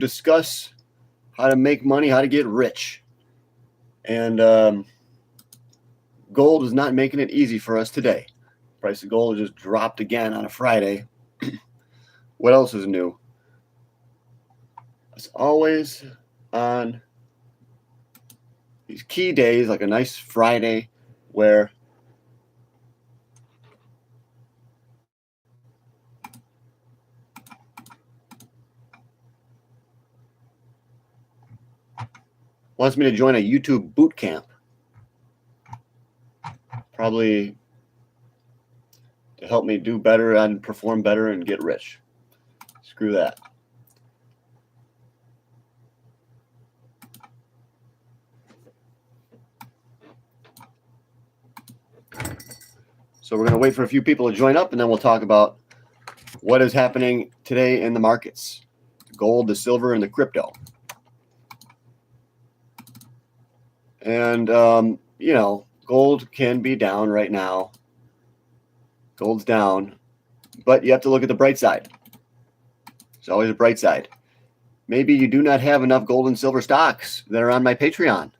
discuss how to make money, how to get rich. And gold is not making it easy for us today. Price of gold just dropped again on a Friday. What else is new? It's always on these key days, like a nice Friday, where wants me to join a YouTube boot camp. Probably to help me do better and perform better and get rich. Screw that. So we're going to wait for a few people to join up, and then we'll talk about what is happening today in the markets. Gold, the silver, and the crypto. And, you know, gold can be down right now. Gold's down. But you have to look at the bright side. There's always a bright side. Maybe you do not have enough gold and silver stocks that are on my Patreon.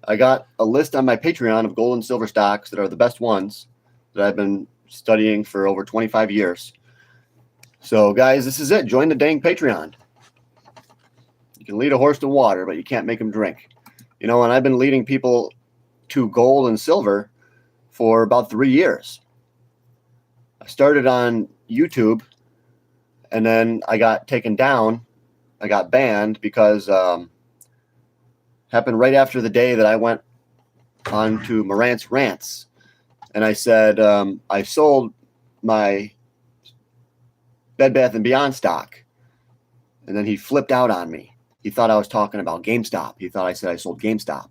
I got a list on my Patreon of gold and silver stocks that are the best ones that I've been studying for over 25 years. So, guys, this is it. Join the dang Patreon. You can lead a horse to water, but you can't make him drink. You know, and I've been leading people to gold and silver for about 3 years. I started on YouTube, and then I got taken down. I got banned because happened right after the day that I went on to Morant's Rants. And I said, I sold my Bed Bath & Beyond stock. And then he flipped out on me. He thought I was talking about GameStop. He thought I said I sold GameStop.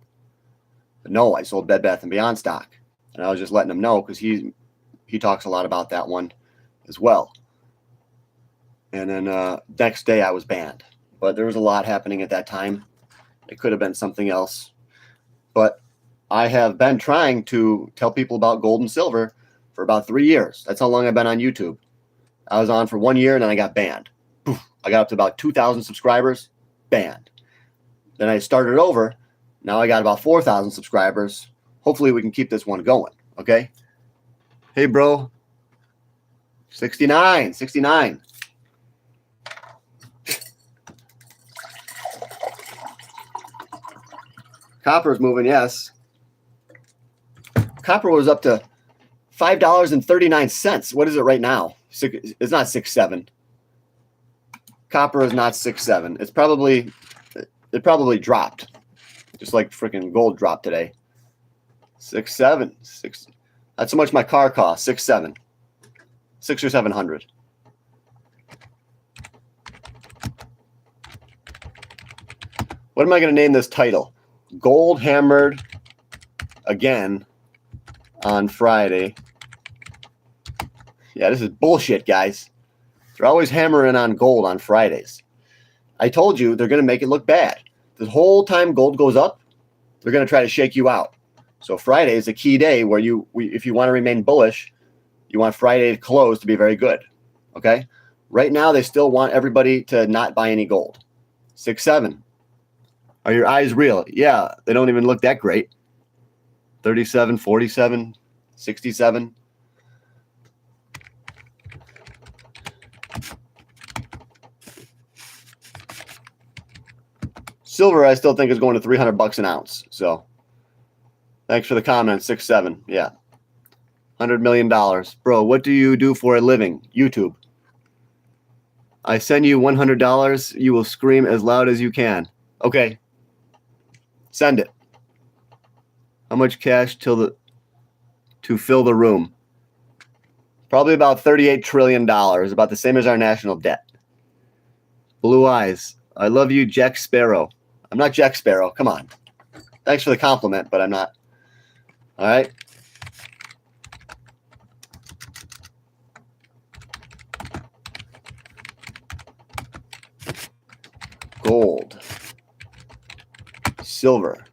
But no, I sold Bed Bath & Beyond stock. And I was just letting him know because he talks a lot about that one as well. And then next day I was banned. But there was a lot happening at that time. It could have been something else. But I have been trying to tell people about gold and silver for about 3 years. That's how long I've been on YouTube. I was on for 1 year and then I got banned. Poof, I got up to about 2,000 subscribers, banned. Then I started over. Now I got about 4,000 subscribers. Hopefully we can keep this one going, okay? Hey, bro. 69. Copper's moving, yes. Copper was up to $5.39. What is it right now? It's not 6.7. Copper is not 6.7. It probably dropped, just like freaking gold dropped today. 6.7. That's how much my car costs. 6.7. 600 or 700. What am I going to name this title? Gold hammered again on Friday. Yeah, this is bullshit, guys. They're always hammering on gold on Fridays. I told you they're going to make it look bad. The whole time gold goes up, they're going to try to shake you out. So Friday is a key day where if you want to remain bullish, you want Friday to close to be very good. Okay? Right now, they still want everybody to not buy any gold. 6.7. Are your eyes real? Yeah, they don't even look that great. 37, 47, 67. Silver, I still think is going to $300 an ounce. So, thanks for the comment. 6.7. Yeah, $100 million, bro. What do you do for a living? YouTube. I send you $100. You will scream as loud as you can. Okay. Send it. How much cash to fill the room? Probably about $38 trillion, about the same as our national debt. Blue eyes. I love you, Jack Sparrow. I'm not Jack Sparrow. Come on. Thanks for the compliment, but I'm not. All right. Gold. Silver.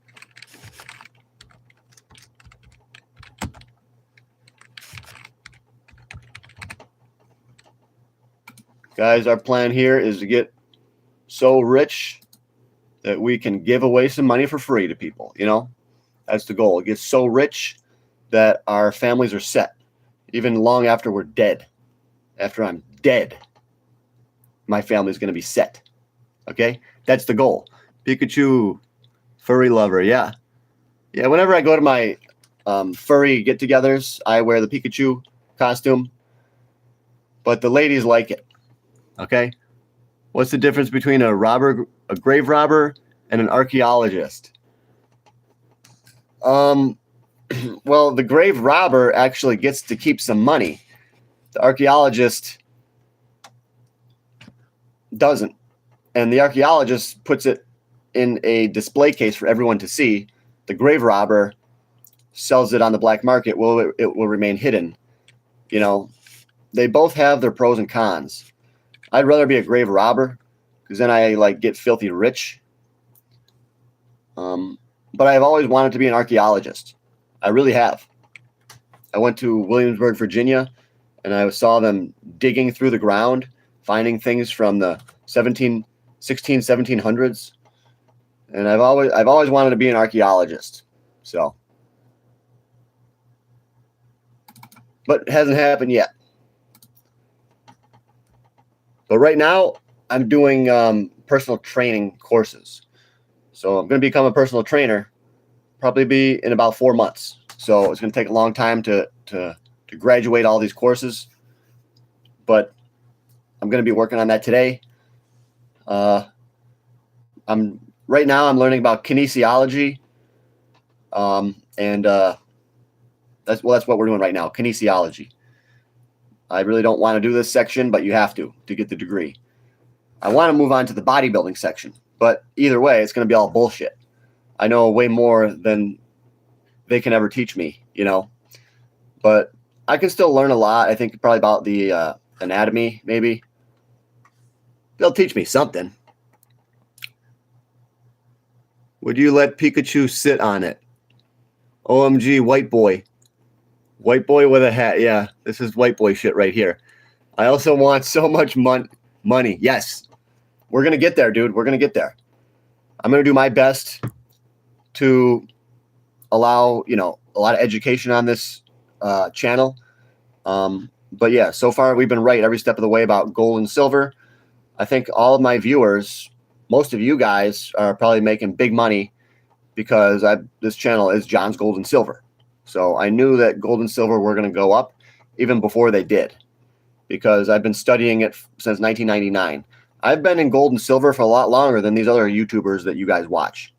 Guys, our plan here is to get so rich that we can give away some money for free to people. You know, that's the goal. Get so rich that our families are set, even long after we're dead. After I'm dead, my family's going to be set. Okay, that's the goal. Pikachu, furry lover. Yeah, yeah. Whenever I go to my furry get-togethers, I wear the Pikachu costume, but the ladies like it. Okay, what's the difference between a robber, a grave robber, and an archaeologist? Well, the grave robber actually gets to keep some money. The archaeologist doesn't. And the archaeologist puts it in a display case for everyone to see. The grave robber sells it on the black market. Well, it will remain hidden. You know, they both have their pros and cons. I'd rather be a grave robber because then I like get filthy rich. But I've always wanted to be an archaeologist. I really have. I went to Williamsburg, Virginia, and I saw them digging through the ground, finding things from the 1700s. And I've always wanted to be an archaeologist. So, but it hasn't happened yet. But right now, I'm doing personal training courses. So I'm going to become a personal trainer, probably be in about 4 months. So it's going to take a long time to graduate all these courses. But I'm going to be working on that today. Right now I'm learning about kinesiology. That's what we're doing right now, kinesiology. I really don't want to do this section, but you have to get the degree. I want to move on to the bodybuilding section, but either way, it's going to be all bullshit. I know way more than they can ever teach me, you know, but I can still learn a lot. I think probably about the anatomy, maybe. They'll teach me something. Would you let Pikachu sit on it? OMG, white boy. White boy with a hat. Yeah, this is white boy shit right here. I also want so much money. Yes. We're going to get there, dude. We're going to get there. I'm going to do my best to allow, you know, a lot of education on this channel. But yeah, so far we've been right every step of the way about gold and silver. I think all of my viewers, most of you guys are probably making big money because this channel is John's Gold and Silver. So I knew that gold and silver were going to go up even before they did because I've been studying it since 1999. I've been in gold and silver for a lot longer than these other YouTubers that you guys watch.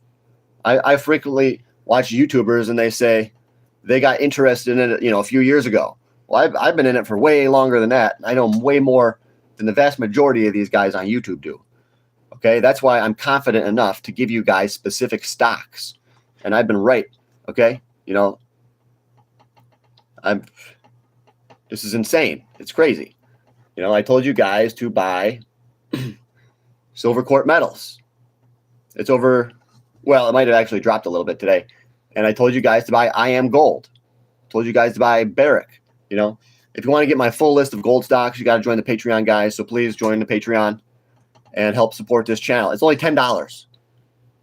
I frequently watch YouTubers and they say they got interested in it, you know, a few years ago. Well, I've been in it for way longer than that. I know way more than the vast majority of these guys on YouTube do. Okay, that's why I'm confident enough to give you guys specific stocks, and I've been right. Okay, you know, this is insane. It's crazy. You know, I told you guys to buy silver quart metals. It's over. Well, it might have actually dropped a little bit today. And I told you guys to buy I Am Gold. Told you guys to buy Barrick. You know, if you want to get my full list of gold stocks, you got to join the Patreon, guys. So please join the Patreon and help support this channel. It's only $10.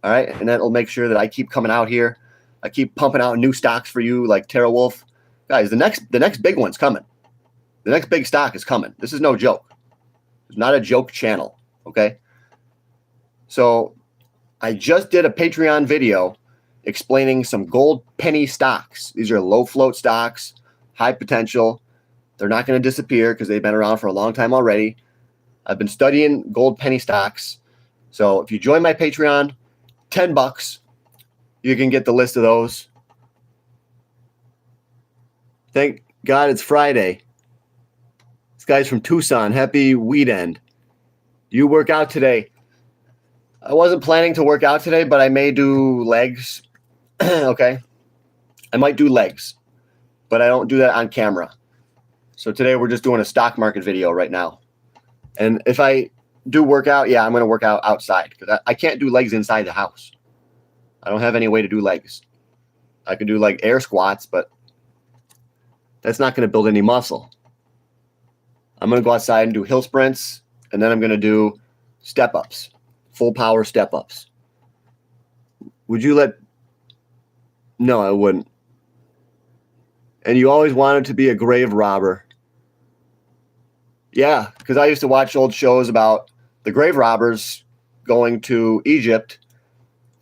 All right. And that'll make sure that I keep coming out here. I keep pumping out new stocks for you like Terra Wolf. Guys, the next big one's coming. The next big stock is coming. This is no joke. It's not a joke channel. Okay. So I just did a Patreon video explaining some gold penny stocks. These are low float stocks, high potential. They're not going to disappear because they've been around for a long time already. I've been studying gold penny stocks. So if you join my Patreon, $10, you can get the list of those. Thank God it's Friday. This guy's from Tucson. Happy weekend. You work out today. I wasn't planning to work out today, but I may do legs. Okay. I might do legs, but I don't do that on camera. So today we're just doing a stock market video right now. And if I do work out, yeah, I'm going to work out outside because I can't do legs inside the house. I don't have any way to do legs. I can do like air squats, but that's not going to build any muscle. I'm going to go outside and do hill sprints, and then I'm going to do step ups. full power step-ups. Would you let... No, I wouldn't. And you always wanted to be a grave robber. Yeah, because I used to watch old shows about the grave robbers going to Egypt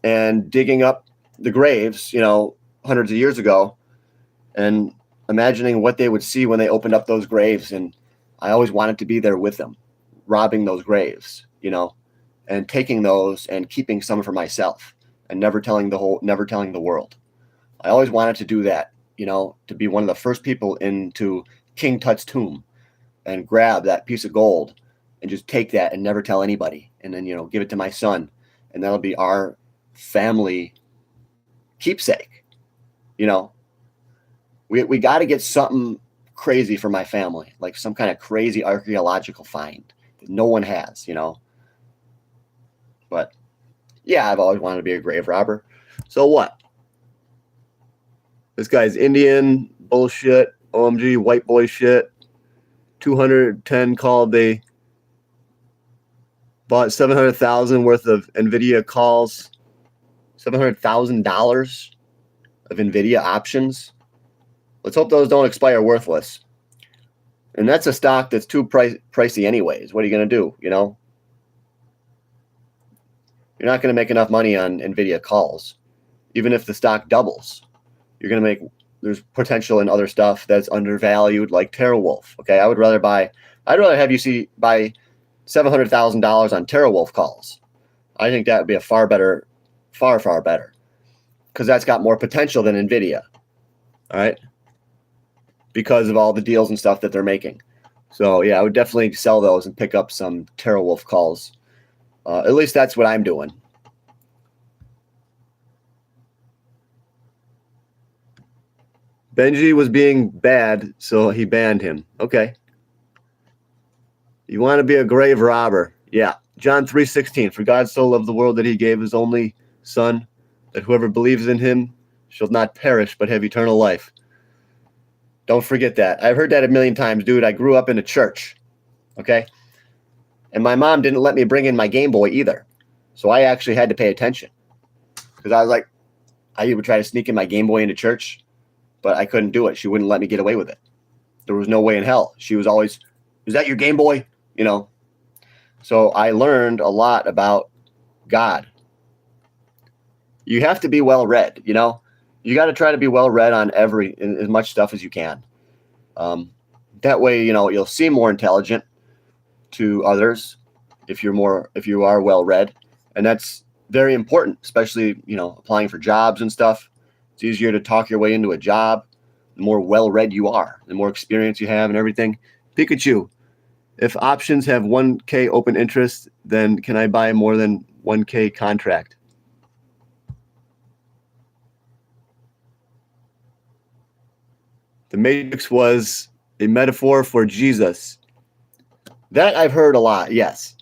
and digging up the graves, hundreds of years ago, and imagining what they would see when they opened up those graves. And I always wanted to be there with them, robbing those graves, and taking those and keeping some for myself and never telling the world. I always wanted to do that, to be one of the first people into King Tut's tomb and grab that piece of gold and just take that and never tell anybody. And then, give it to my son. And that'll be our family keepsake. We got to get something crazy for my family, like some kind of crazy archaeological find that no one has, But yeah, I've always wanted to be a grave robber. So what? This guy's Indian bullshit, OMG, white boy shit. 210 called they bought 700,000 worth of NVIDIA calls, $700,000 of NVIDIA options. Let's hope those don't expire worthless. And that's a stock that's too pricey anyways. What are you going to do, You're not going to make enough money on NVIDIA calls. Even if the stock doubles, there's potential in other stuff that's undervalued, like TeraWulf. Okay, I'd rather have you buy $700,000 on TeraWulf calls. I think that would be a far better, because that's got more potential than NVIDIA. All right, because of all the deals and stuff that they're making. So yeah, I would definitely sell those and pick up some TeraWulf calls. At least that's what I'm doing. Benji was being bad, so he banned him. Okay. You want to be a grave robber. Yeah. John 3:16. For God so loved the world that he gave his only son, that whoever believes in him shall not perish but have eternal life. Don't forget that. I've heard that a million times, dude. I grew up in a church. Okay. And my mom didn't let me bring in my Game Boy either. So I actually had to pay attention. Because I was like, I would try to sneak in my Game Boy into church, but I couldn't do it. She wouldn't let me get away with it. There was no way in hell. She was always, is that your Game Boy? So I learned a lot about God. You have to be well read, You got to try to be well read on as much stuff as you can. That way, you'll seem more intelligent to others if you are well read, and that's very important, especially applying for jobs and stuff. It's easier to talk your way into a job the more well read you are, the more experience you have and everything. Pikachu, if options have 1K open interest, then can I buy more than 1K contract? The Matrix was a metaphor for Jesus. That I've heard a lot, yes.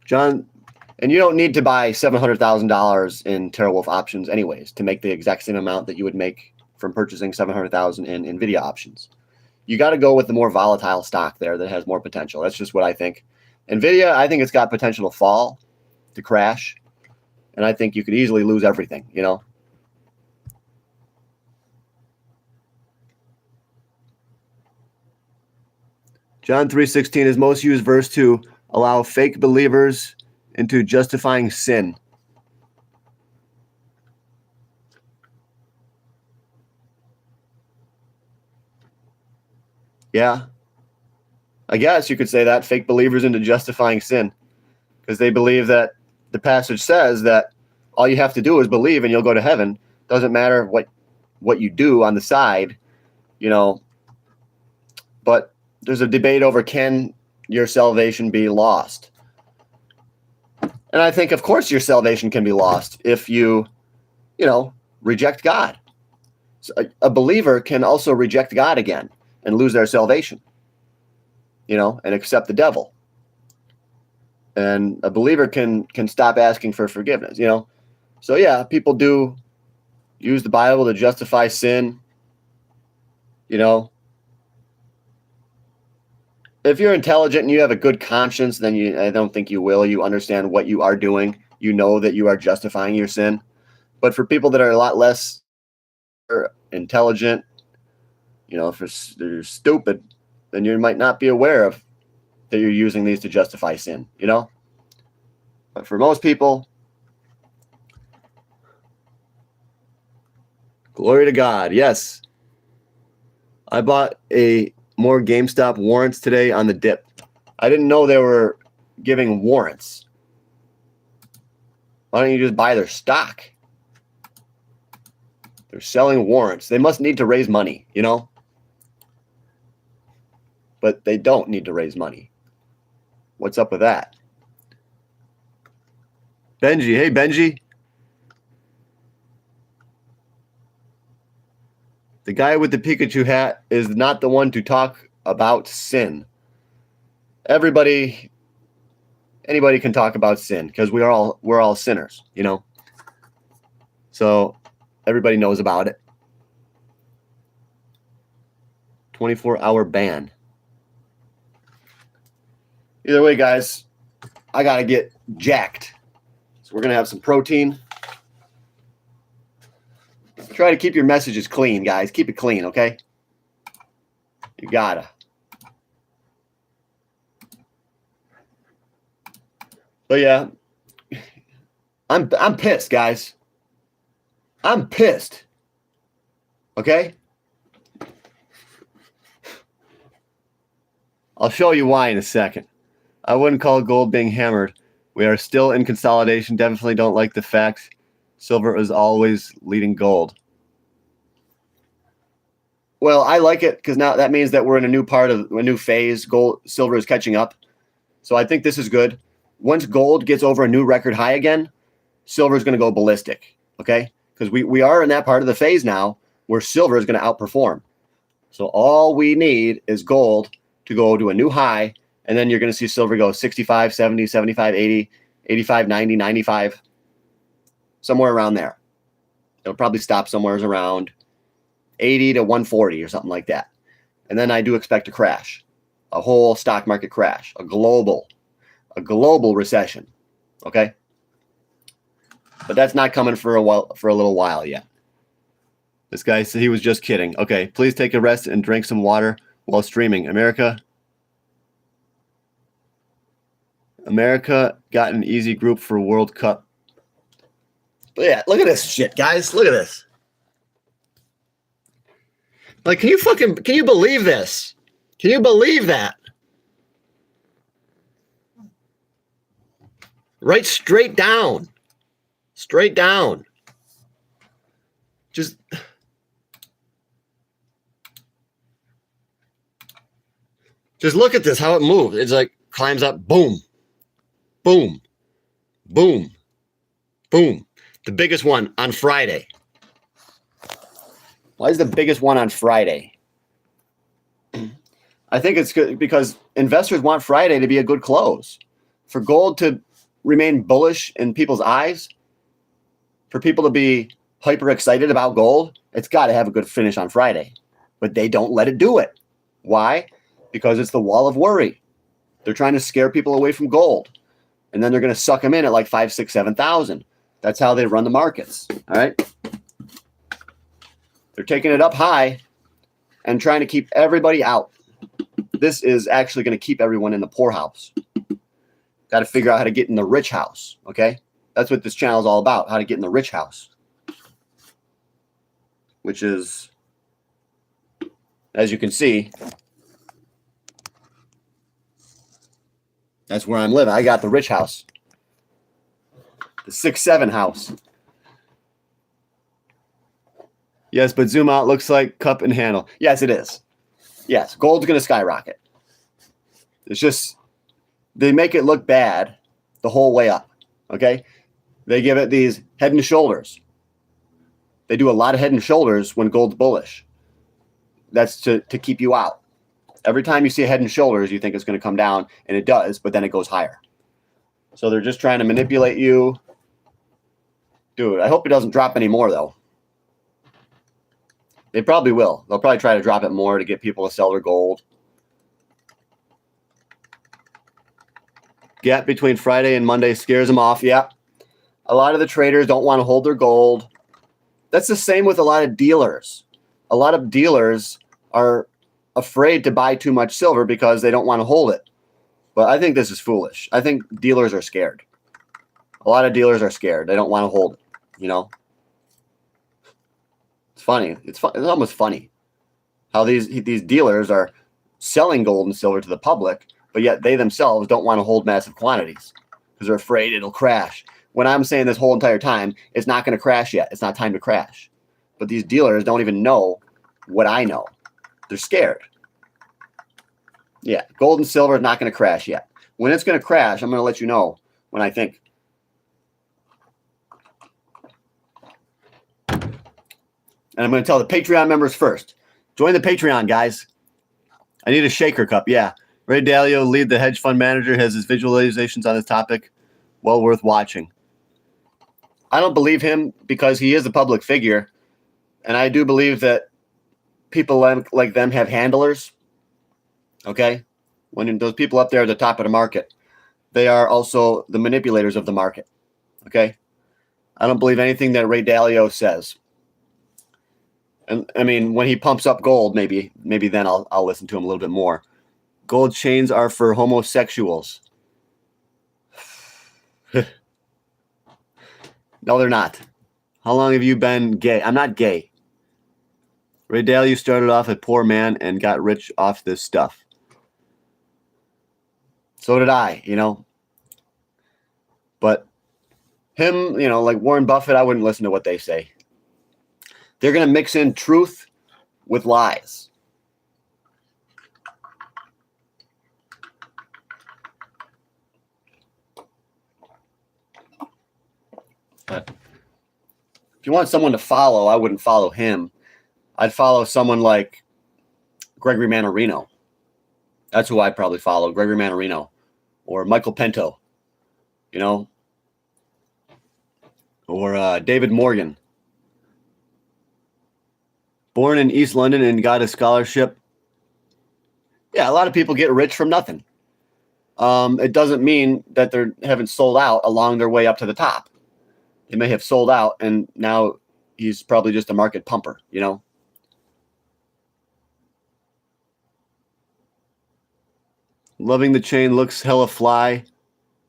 John, and you don't need to buy $700,000 in TeraWulf options anyways to make the exact same amount that you would make from purchasing $700,000 in NVIDIA options. You got to go with the more volatile stock there that has more potential. That's just what I think. NVIDIA, I think it's got potential to fall, to crash, and I think you could easily lose everything, John 3:16 is most used verse to allow fake believers into justifying sin. Yeah. I guess you could say that, fake believers into justifying sin, because they believe that the passage says that all you have to do is believe and you'll go to heaven. Doesn't matter what you do on the side, but there's a debate over, can your salvation be lost? And I think, of course, your salvation can be lost if you reject God. So a believer can also reject God again and lose their salvation, and accept the devil. And a believer can stop asking for forgiveness, So yeah, people do use the Bible to justify sin, if you're intelligent and you have a good conscience, then I don't think you will. You understand what you are doing. You know that you are justifying your sin. But for people that are a lot less intelligent, if they're stupid, then you might not be aware of that you're using these to justify sin, But for most people, glory to God. Yes. I bought more GameStop warrants today on the dip. I didn't know they were giving warrants. Why don't you just buy their stock? They're selling warrants. They must need to raise money, But they don't need to raise money. What's up with that? Benji. Hey, Benji. The guy with the Pikachu hat is not the one to talk about sin. Anybody can talk about sin because we're all sinners, So everybody knows about it. 24-hour ban. Either way, guys, I got to get jacked. So we're going to have some protein. Try to keep your messages clean, guys. Keep it clean, okay? You gotta. But yeah, I'm pissed, guys. I'm pissed. Okay? I'll show you why in a second. I wouldn't call gold being hammered. We are still in consolidation. Definitely don't like the fact silver is always leading gold. Well, I like it because now that means that we're in a new phase. Silver is catching up. So I think this is good. Once gold gets over a new record high again, silver is going to go ballistic. Okay? Because we are in that part of the phase now where silver is going to outperform. So all we need is gold to go to a new high, and then you're going to see silver go 65, 70, 75, 80, 85, 90, 95, somewhere around there. It'll probably stop somewhere around 80 to 140 or something like that. And then I do expect a crash, a whole stock market crash, a global recession. Okay? But that's not coming for a little while yet. This guy said he was just kidding. Okay, please take a rest and drink some water while streaming. America got an easy group for World Cup. But yeah, look at this shit, guys. Look at this. Like, can you believe this? Can you believe that? Right straight down. Straight down. Just look at this, how it moves. It's like climbs up, boom, boom, boom, boom. The biggest one on Friday. Why is the biggest one on Friday? I think it's good because investors want Friday to be a good close. For gold to remain bullish in people's eyes, for people to be hyper excited about gold, it's got to have a good finish on Friday. But they don't let it do it. Why? Because it's the wall of worry. They're trying to scare people away from gold. And then they're going to suck them in at like 5, 6, 7,000. That's how they run the markets. All right. They're taking it up high and trying to keep everybody out. This is actually going to keep everyone in the poorhouse. Got to figure out how to get in the rich house. Okay. That's what this channel is all about. How to get in the rich house. Which is, as you can see, that's where I'm living. I got the rich house. The 6-7 house. Yes, but zoom out. Looks like cup and handle. Yes, it is. Yes, gold's going to skyrocket. It's just, they make it look bad the whole way up. Okay? They give it these head and shoulders. They do a lot of head and shoulders when gold's bullish. That's to keep you out. Every time you see a head and shoulders, you think it's going to come down, and it does, but then it goes higher. So they're just trying to manipulate you. Dude, I hope it doesn't drop anymore, though. They probably will. They'll probably try to drop it more to get people to sell their gold. gap between Friday and Monday scares them off. Yeah. A lot of the traders don't want to hold their gold. That's the same with a lot of dealers. A lot of dealers are afraid to buy too much silver because they don't want to hold it. But I think this is foolish. I think dealers are scared. A lot of dealers are scared. They don't want to hold it, you know? It's funny. It's almost funny how these dealers are selling gold and silver to the public, but yet they themselves don't want to hold massive quantities because they're afraid it'll crash. When I'm saying this whole entire time, it's not going to crash yet. It's not time to crash. But these dealers don't even know what I know. They're scared. Yeah, gold and silver is not going to crash yet. When it's going to crash, I'm going to let you know when I think. And I'm going to tell the Patreon members first. Join the Patreon, guys. I need a shaker cup. Yeah. Ray Dalio, lead the hedge fund manager, has his visualizations on this topic. Well worth watching. I don't believe him because he is a public figure. And I do believe that people like them have handlers. Okay? When those people up there at the top of the market, they are also the manipulators of the market. Okay? I don't believe anything that Ray Dalio says. And I mean, when he pumps up gold, maybe then I'll listen to him a little bit more. Gold chains are for homosexuals. No, they're not. How long have you been gay? I'm not gay. Ray Dalio started off a poor man and got rich off this stuff. So did I, you know. But him, you know, like Warren Buffett, I wouldn't listen to what they say. They're going to mix in truth with lies. But if you want someone to follow, I wouldn't follow him. I'd follow someone like Gregory Mannarino. That's who I'd probably follow, Gregory Mannarino or Michael Pinto, you know, or David Morgan. Born in East London and got a scholarship. Yeah, a lot of people get rich from nothing. It doesn't mean that they haven't sold out along their way up to the top. They may have sold out, and now he's probably just a market pumper, you know? Loving the chain, looks hella fly.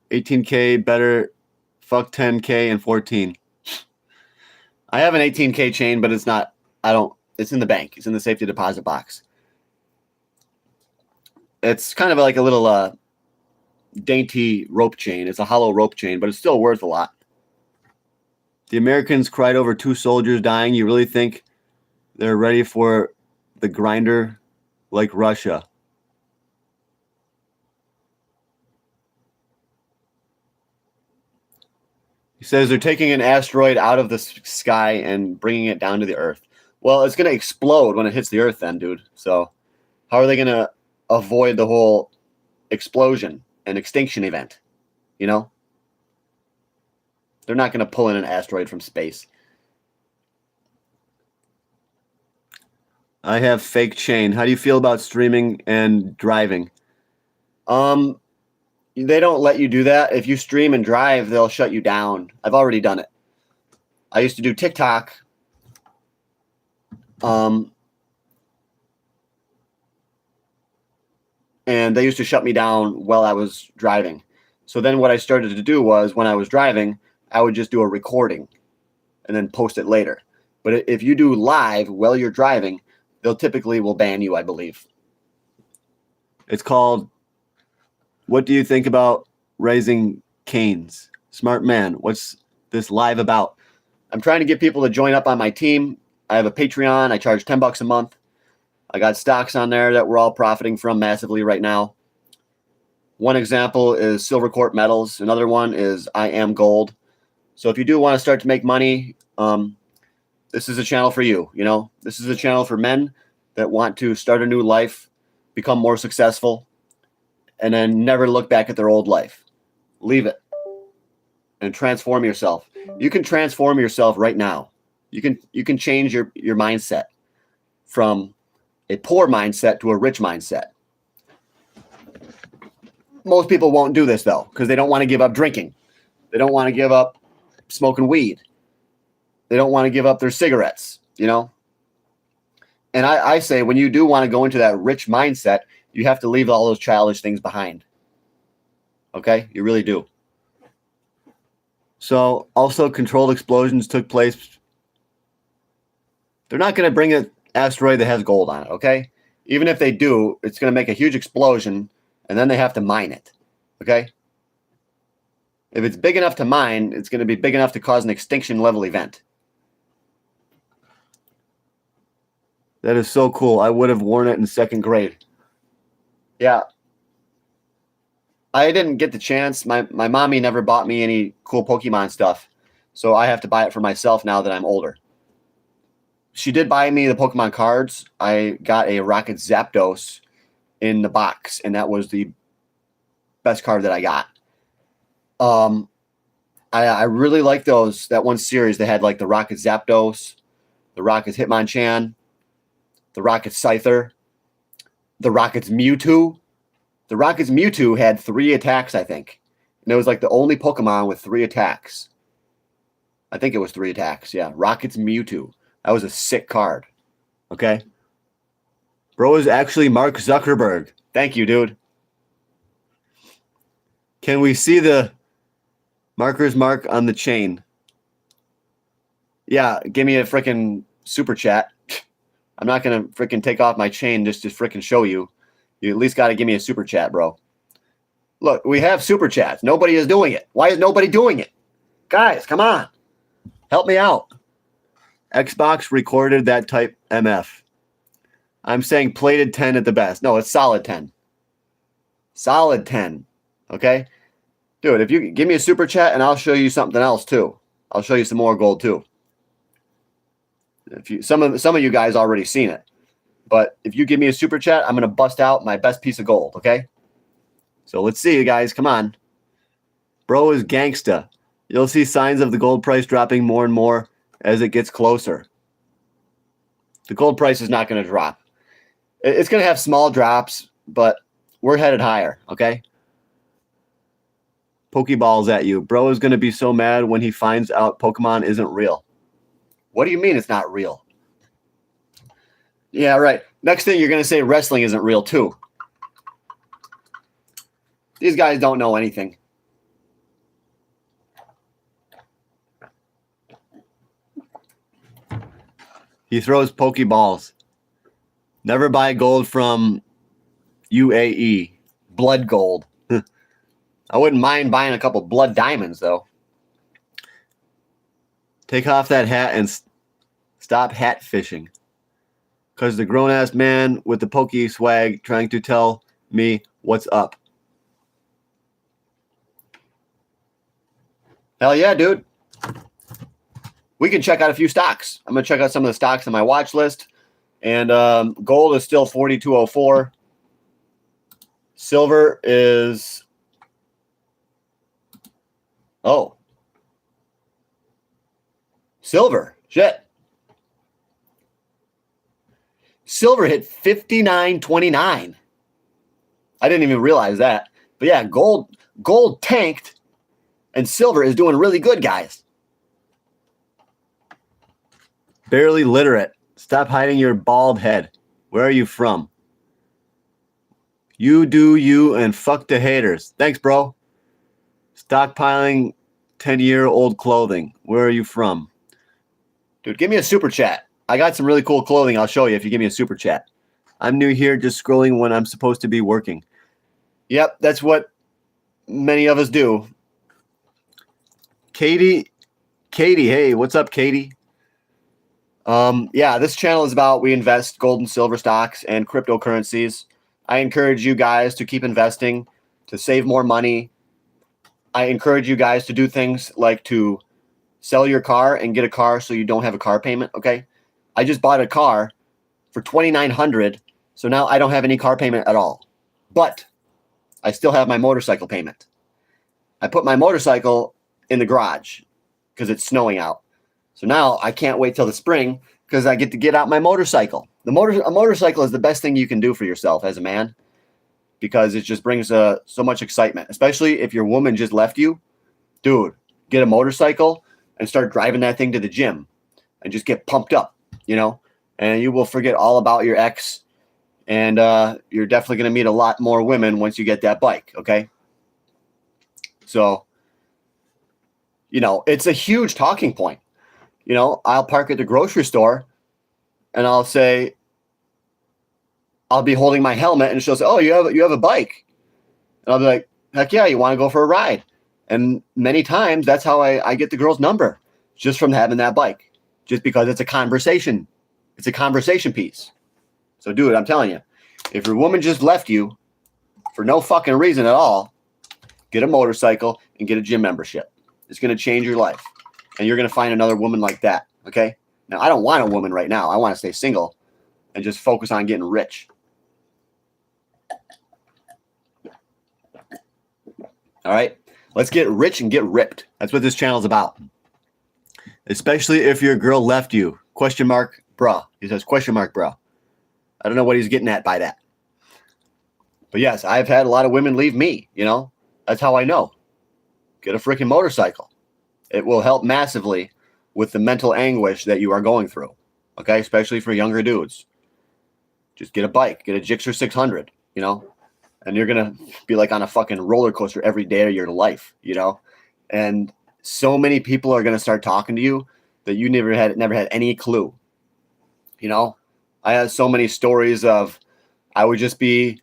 18K better. Fuck 10K and 14. I have an 18K chain, but it's not, it's in the bank. It's in the safety deposit box. It's kind of like a little dainty rope chain. It's a hollow rope chain, but it's still worth a lot. The Americans cried over 2 soldiers dying. You really think they're ready for the grinder like Russia? He says they're taking an asteroid out of the sky and bringing it down to the Earth. Well, it's going to explode when it hits the Earth then, dude. So how are they going to avoid the whole explosion and extinction event? You know? They're not going to pull in an asteroid from space. I have fake chain. How do you feel about streaming and driving? They don't let you do that. If you stream and drive, they'll shut you down. I've already done it. I used to do TikTok. And they used to shut me down while I was driving. So then what I started to do was when I was driving, I would just do a recording and then post it later. But if you do live while you're driving, they'll typically will ban you, I believe. It's called, what do you think about raising canes? Smart man, what's this live about? I'm trying to get people to join up on my team. I have a Patreon. I charge $10 a month. I got stocks on there that we're all profiting from massively right now. One example is Silver Corp Metals. Another one is I Am Gold. So if you do want to start to make money, this is a channel for you. You know, this is a channel for men that want to start a new life, become more successful, and then never look back at their old life. Leave it and transform yourself. You can transform yourself right now. You can change your mindset from a poor mindset to a rich mindset. Most people won't do this, though, because they don't want to give up drinking. They don't want to give up smoking weed. They don't want to give up their cigarettes, you know? And I say when you do want to go into that rich mindset, you have to leave all those childish things behind. Okay? You really do. So, also, controlled explosions took place. They're not going to bring an asteroid that has gold on it, okay? Even if they do, it's going to make a huge explosion, and then they have to mine it, okay? If it's big enough to mine, it's going to be big enough to cause an extinction level event. That is so cool. I would have worn it in 2nd grade. Yeah. I didn't get the chance. My mommy never bought me any cool Pokemon stuff, so I have to buy it for myself now that I'm older. She did buy me the Pokemon cards. I got a Rocket Zapdos in the box, and that was the best card that I got. I really like those. That one series, they had like the Rocket Zapdos, the Rocket Hitmonchan, the Rocket Scyther, the Rocket's Mewtwo. The Rocket's Mewtwo had 3 attacks, I think. And it was like the only Pokemon with 3 attacks. I think it was 3 attacks. Yeah, Rocket's Mewtwo. That was a sick card. Okay? Bro is actually Mark Zuckerberg. Thank you, dude. Can we see the marker's mark on the chain? Yeah, give me a freaking super chat. I'm not going to freaking take off my chain just to freaking show you. You at least got to give me a super chat, bro. Look, we have super chats. Nobody is doing it. Why is nobody doing it? Guys, come on. Help me out. Xbox recorded that type MF. I'm saying plated 10 at the best. No, it's solid 10. Solid 10. Okay? Dude, if you give me a super chat and I'll show you something else too. I'll show you some more gold too. If you some of you guys already seen it. But if you give me a super chat, I'm going to bust out my best piece of gold, okay? So let's see, you guys. Come on. Bro is gangsta. You'll see signs of the gold price dropping more and more as it gets closer. The gold price is not going to drop. It's going to have small drops, but we're headed higher, okay? Pokeballs at you. Bro is going to be so mad when he finds out Pokemon isn't real. What do you mean it's not real? Yeah, right. Next thing you're going to say wrestling isn't real too. These guys don't know anything. He throws Pokeballs. Never buy gold from UAE. Blood gold. I wouldn't mind buying a couple blood diamonds, though. Take off that hat and stop hat fishing. Because the grown-ass man with the Poke swag trying to tell me what's up. Hell yeah, dude. We can check out a few stocks. I'm going to check out some of the stocks on my watch list. And gold is still 4204. Silver is... Oh. Silver. Shit. Silver hit 59.29. I didn't even realize that. But yeah, gold tanked, and silver is doing really good, guys. Barely literate. Stop hiding your bald head. Where are you from? You do you and fuck the haters. Thanks, bro. Stockpiling 10-year-old clothing. Where are you from? Dude, give me a super chat. I got some really cool clothing I'll show you if you give me a super chat. I'm new here, just scrolling when I'm supposed to be working. Yep, that's what many of us do. Katie, hey, what's up, Katie? Yeah, this channel is about we invest gold and silver stocks and cryptocurrencies. I encourage you guys to keep investing, to save more money. I encourage you guys to do things like to sell your car and get a car so you don't have a car payment, okay? I just bought a car for $2,900, so now I don't have any car payment at all. But I still have my motorcycle payment. I put my motorcycle in the garage because it's snowing out. So now I can't wait till the spring because I get to get out my motorcycle. A motorcycle is the best thing you can do for yourself as a man. because it just brings so much excitement, especially if your woman just left you. Dude, get a motorcycle and start driving that thing to the gym and just get pumped up, and you will forget all about your ex. And you're definitely going to meet a lot more women once you get that bike. Okay. So, it's a huge talking point. I'll park at the grocery store and I'll say, I'll be holding my helmet and she'll say, oh, you have a bike. And I'll be like, heck yeah, you want to go for a ride? And many times that's how I get the girl's number, just from having that bike, just because it's a conversation. It's a conversation piece. So, dude, I'm telling you, if your woman just left you for no fucking reason at all, get a motorcycle and get a gym membership. It's going to change your life. And you're going to find another woman like that. Okay. Now, I don't want a woman right now. I want to stay single and just focus on getting rich. All right. Let's get rich and get ripped. That's what this channel is about. Especially if your girl left you. Question mark, bruh. He says, question mark, bruh. I don't know what he's getting at by that. But yes, I've had a lot of women leave me, That's how I know. Get a freaking motorcycle. It will help massively with the mental anguish that you are going through. Okay? Especially for younger dudes. Just get a bike. Get a Gixxer 600, And you're going to be like on a fucking roller coaster every day of your life, And so many people are going to start talking to you that you never had any clue. I had so many stories of I would just be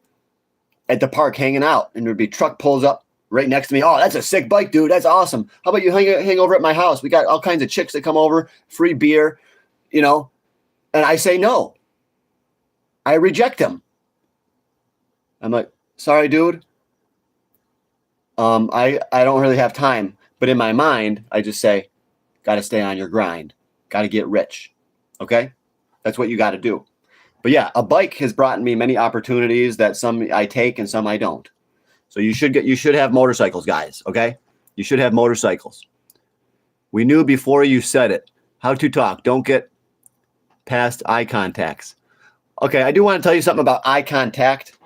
at the park hanging out and there'd be truck pulls up right next to me. Oh, that's a sick bike, dude. That's awesome. How about you hang over at my house? We got all kinds of chicks that come over, free beer, And I say no. I reject them. I'm like, sorry, dude. I don't really have time. But in my mind, I just say, got to stay on your grind. Got to get rich. Okay? That's what you got to do. But yeah, a bike has brought me many opportunities that some I take and some I don't. So you should have motorcycles, guys. Okay? You should have motorcycles. We knew before you said it. How to talk. Don't get past eye contacts. Okay, I do want to tell you something about eye contact.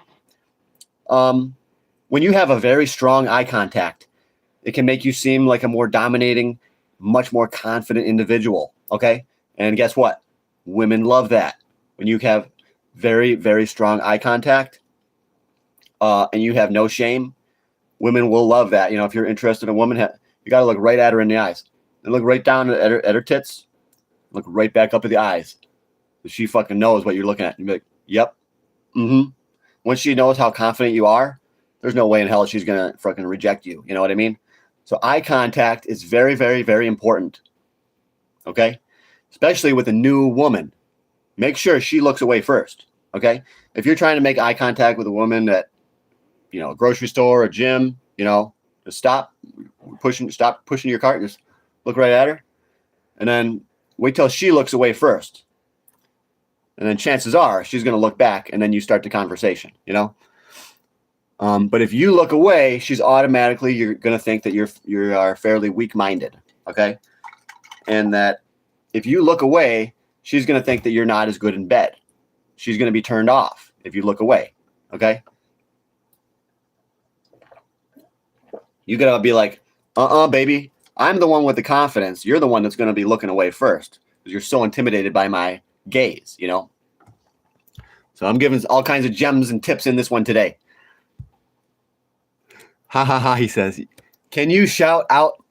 When you have a very strong eye contact, it can make you seem like a more dominating, much more confident individual. Okay? And guess what? Women love that. When you have very, very strong eye contact and you have no shame, women will love that. If you're interested in a woman, you got to look right at her in the eyes. And look right down at her tits. Look right back up at the eyes. She fucking knows what you're looking at. You'll be like, yep. Mm-hmm. Once she knows how confident you are, there's no way in hell she's going to fucking reject you. You know what I mean? So eye contact is very, very, very important. Okay? Especially with a new woman. Make sure she looks away first. Okay? If you're trying to make eye contact with a woman at, a grocery store, a gym, just stop pushing your cart and just look right at her. And then wait till she looks away first. And then chances are she's going to look back and then you start the conversation, But if you look away, you're going to think that you are fairly weak-minded. Okay? And that if you look away, she's going to think that you're not as good in bed. She's going to be turned off if you look away. Okay? You got to be like, baby, I'm the one with the confidence. You're the one that's going to be looking away first because you're so intimidated by my gaze, So I'm giving all kinds of gems and tips in this one today. Ha ha ha, he says. Can you shout out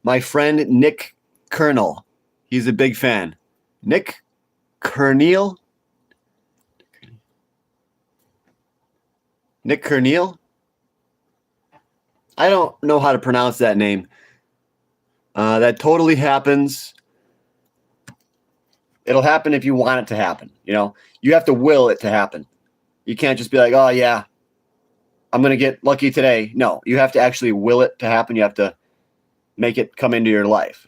my friend Nick Kernel? He's a big fan. Nick Kernel? Nick Kernel? I don't know how to pronounce that name. That totally happens. It'll happen if you want it to happen. You have to will it to happen. You can't just be like, oh yeah, I'm going to get lucky today. No, you have to actually will it to happen. You have to make it come into your life.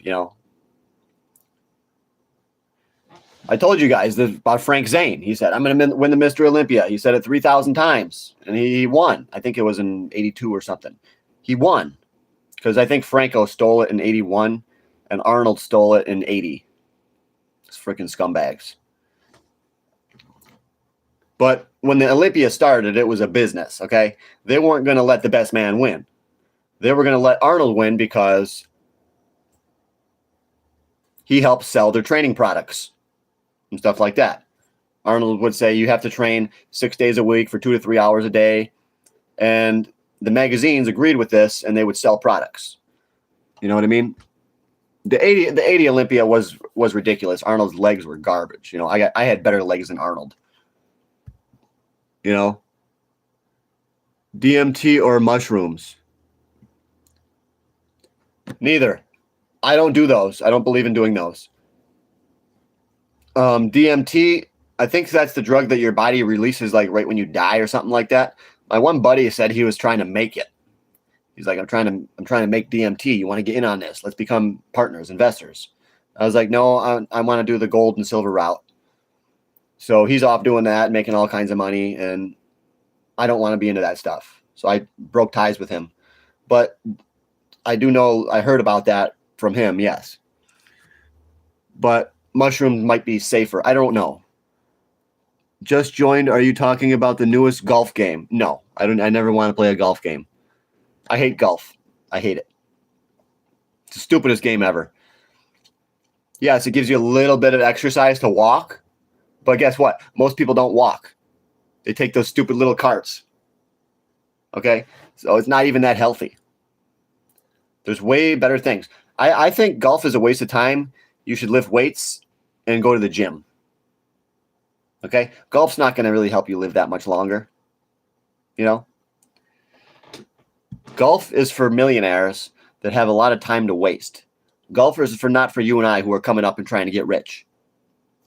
I told you guys about Frank Zane. He said, I'm going to win the Mr. Olympia. He said it 3,000 times and he won. I think it was in 82 or something. He won because I think Franco stole it in 81 and Arnold stole it in 80. It's freaking scumbags. But when the Olympia started, it was a business, okay? They weren't going to let the best man win. They were going to let Arnold win because he helped sell their training products and stuff like that. Arnold would say you have to train 6 days a week for 2 to 3 hours a day. And the magazines agreed with this, and they would sell products. You know what I mean? The 80 Olympia was ridiculous. Arnold's legs were garbage. You know, I had better legs than Arnold. You know, DMT or mushrooms? Neither. I don't do those. I don't believe in doing those. DMT, I think that's the drug that your body releases like right when you die or something like that. My one buddy said he was trying to make it. He's like, I'm trying to make DMT. You want to get in on this? Let's become partners, investors. I was like, no, I want to do the gold and silver route. So he's off doing that, making all kinds of money, and I don't want to be into that stuff. So I broke ties with him. But I do know, I heard about that from him, yes. But mushrooms might be safer. I don't know. Just joined. Are you talking about the newest golf game? No, I never want to play a golf game. I hate golf. I hate it. It's the stupidest game ever. Yes, it gives you a little bit of exercise to walk. But guess what? Most people don't walk. They take those stupid little carts. Okay? So it's not even that healthy. There's way better things. I think golf is a waste of time. You should lift weights and go to the gym. Okay? Golf's not going to really help you live that much longer. You know? Golf is for millionaires that have a lot of time to waste. Golf is not for you and I who are coming up and trying to get rich.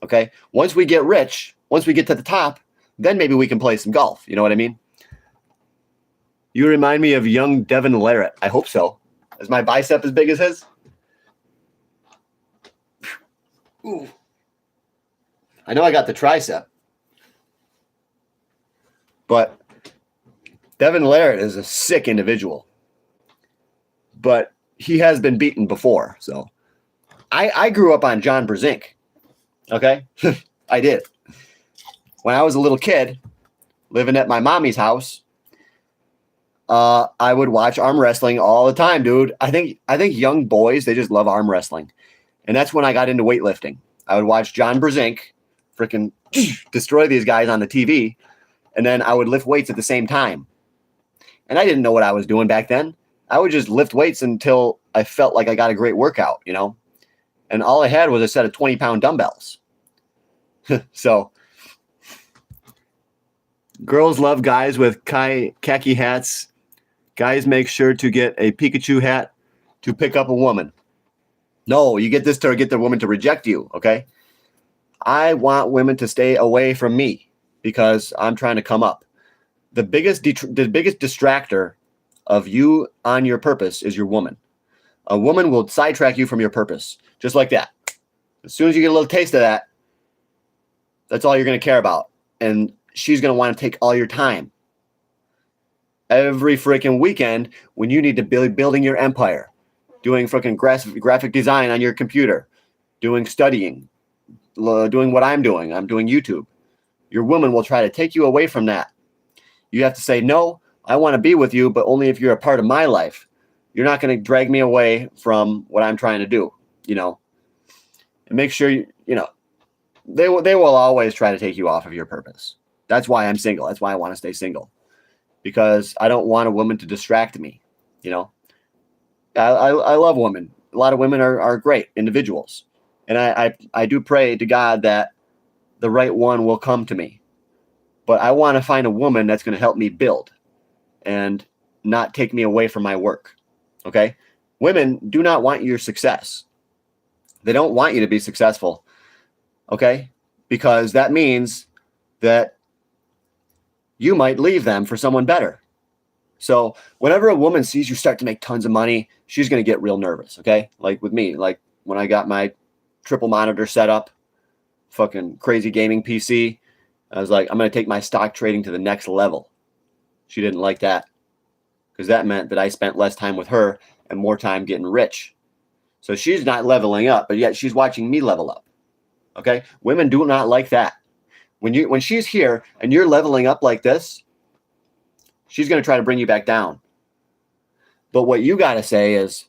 Okay? Once we get rich, once we get to the top, then maybe we can play some golf. You know what I mean? You remind me of young Devin Larratt. I hope so. Is my bicep as big as his? Ooh. I know I got the tricep. But Devin Larratt is a sick individual. But he has been beaten before. So I grew up on John Brzenk. Okay? I did. When I was a little kid, living at my mommy's house, I would watch arm wrestling all the time, dude. I think young boys, they just love arm wrestling. And that's when I got into weightlifting. I would watch John Brzenk freaking destroy these guys on the TV, and then I would lift weights at the same time. And I didn't know what I was doing back then. I would just lift weights until I felt like I got a great workout, you know? And all I had was a set of 20-pound dumbbells. So girls love guys with khaki hats. Guys make sure to get a Pikachu hat to pick up a woman. No, you get this to get the woman to reject you, okay? I want women to stay away from me because I'm trying to come up. The biggest distractor of you on your purpose is your woman. A woman will sidetrack you from your purpose, just like that. As soon as you get a little taste of that, that's all you're going to care about. And she's going to want to take all your time. Every freaking weekend when you need to be building your empire, doing freaking graphic design on your computer, doing studying, doing what I'm doing. I'm doing YouTube. Your woman will try to take you away from that. You have to say, no, I want to be with you, but only if you're a part of my life. You're not going to drag me away from what I'm trying to do, you know. And make sure, you know, they will always try to take you off of your purpose. That's why I'm single. That's why I want to stay single. Because I don't want a woman to distract me, you know. I love women. A lot of women are great individuals. And I do pray to God that the right one will come to me. But I want to find a woman that's going to help me build and not take me away from my work. Okay? Women do not want your success. They don't want you to be successful. Okay? Because that means that you might leave them for someone better. So whenever a woman sees you start to make tons of money, she's going to get real nervous. Okay? Like with me, like when I got my triple monitor set up, fucking crazy gaming PC, I was like, I'm going to take my stock trading to the next level. She didn't like that because that meant that I spent less time with her and more time getting rich. So she's not leveling up, but yet she's watching me level up. Okay? Women do not like that. When she's here and you're leveling up like this, she's going to try to bring you back down. But what you got to say is,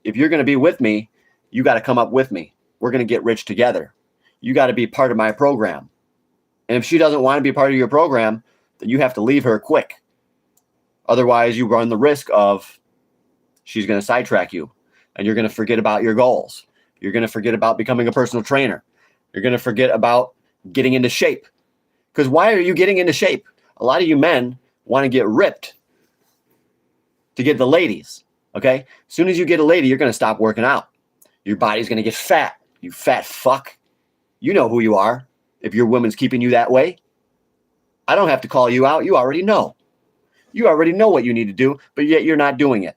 if you're going to be with me, you got to come up with me. We're going to get rich together. You got to be part of my program. And if she doesn't want to be part of your program, then you have to leave her quick. Otherwise, you run the risk of she's going to sidetrack you, and you're going to forget about your goals. You're going to forget about becoming a personal trainer. You're going to forget about getting into shape. Because why are you getting into shape? A lot of you men want to get ripped to get the ladies, okay? As soon as you get a lady, you're going to stop working out. Your body's going to get fat. You fat fuck. You know who you are if your woman's keeping you that way. I don't have to call you out. You already know. You already know what you need to do, but yet you're not doing it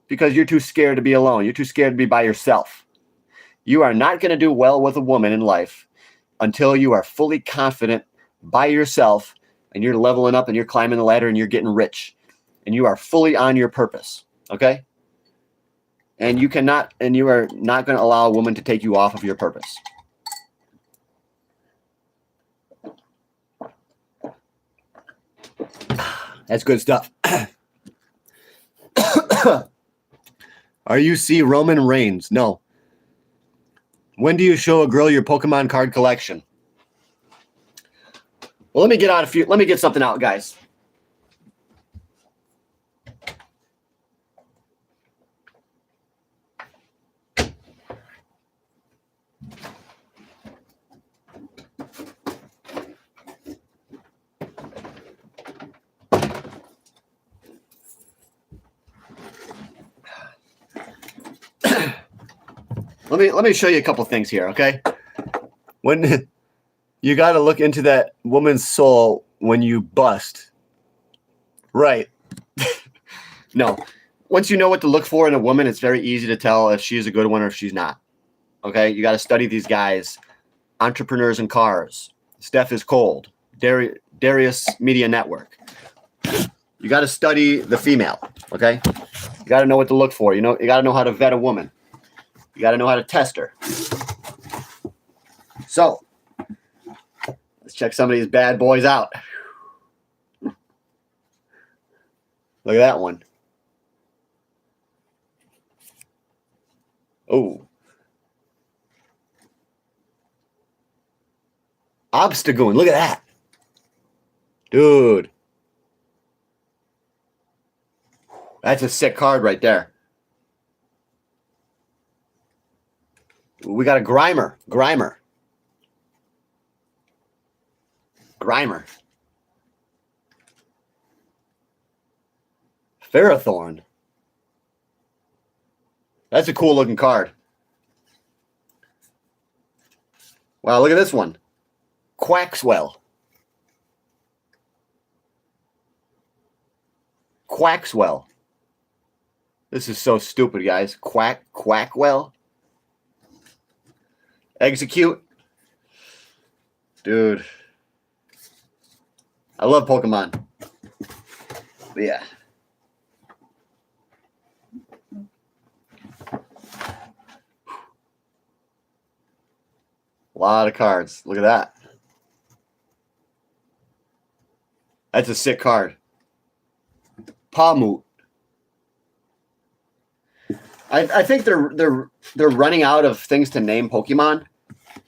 because you're too scared to be alone. You're too scared to be by yourself. You are not going to do well with a woman in life until you are fully confident by yourself and you're leveling up and you're climbing the ladder and you're getting rich and you are fully on your purpose, okay? And you are not going to allow a woman to take you off of your purpose. That's good stuff. Are you see Roman Reigns? No. When do you show a girl your Pokemon card collection? Well, let me get something out, guys. Let me show you a couple things here, okay? When you got to look into that woman's soul when you bust. Right. No. Once you know what to look for in a woman, it's very easy to tell if she's a good one or if she's not. Okay? You got to study these guys. Entrepreneurs in Cars. Steph is Cold. Darius Media Network. You got to study the female, okay? You got to know what to look for. You got to know how to vet a woman. You got to know how to test her. So, let's check some of these bad boys out. Look at that one. Oh. Obstagoon. Look at that. Dude. That's a sick card right there. We got a Grimer. Ferrothorn. That's a cool looking card. Wow, look at this one. Quaxwell. This is so stupid, guys. Quackwell. Execute. Dude. I love Pokemon. But yeah. A lot of cards. Look at that. That's a sick card. Pawmoot. I think they're running out of things to name Pokemon,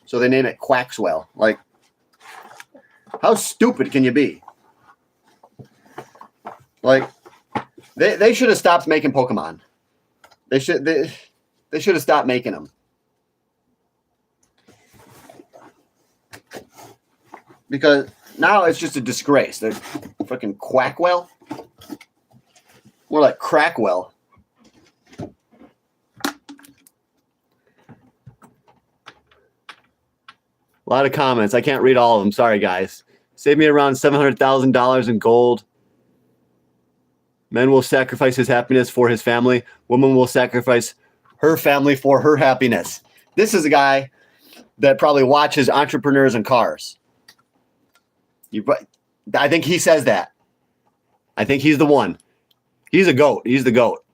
so they name it Quaxwell. Like, how stupid can you be? Like, they should have stopped making Pokemon. They should have stopped making them. Because now it's just a disgrace. They're fucking Quackwell. More like Crackwell. A lot of comments. I can't read all of them. Sorry, guys. Save me around $700,000 in gold. Men will sacrifice his happiness for his family. Woman will sacrifice her family for her happiness. This is a guy that probably watches Entrepreneurs in Cars. I think he says that. I think he's the one. He's a goat. He's the goat.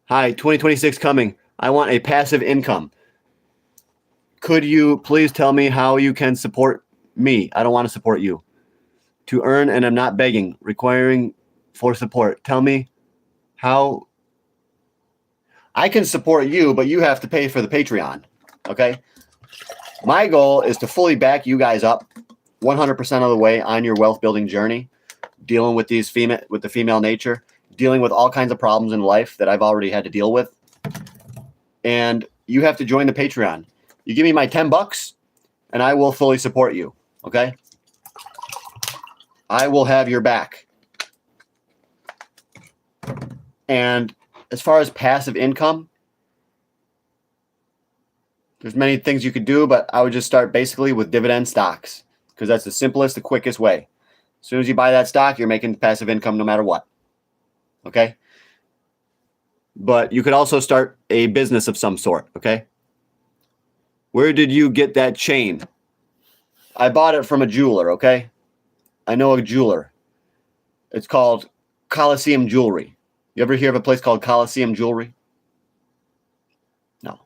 Hi, 2026 coming. I want a passive income. Could you please tell me how you can support me? I don't want to support you. To earn, and I'm not begging, requiring for support. Tell me how I can support you, but you have to pay for the Patreon. Okay? My goal is to fully back you guys up 100% of the way on your wealth building journey, dealing with the female nature, dealing with all kinds of problems in life that I've already had to deal with. And you have to join the Patreon. You give me my $10 and I will fully support you. Okay? I will have your back. And as far as passive income, there's many things you could do, but I would just start basically with dividend stocks because that's the simplest, the quickest way. As soon as you buy that stock, you're making passive income no matter what. Okay? But you could also start a business of some sort. Okay? Where did you get that chain? I bought it from a jeweler. Okay? I know a jeweler. It's called Coliseum Jewelry. You ever hear of a place called Coliseum Jewelry? No.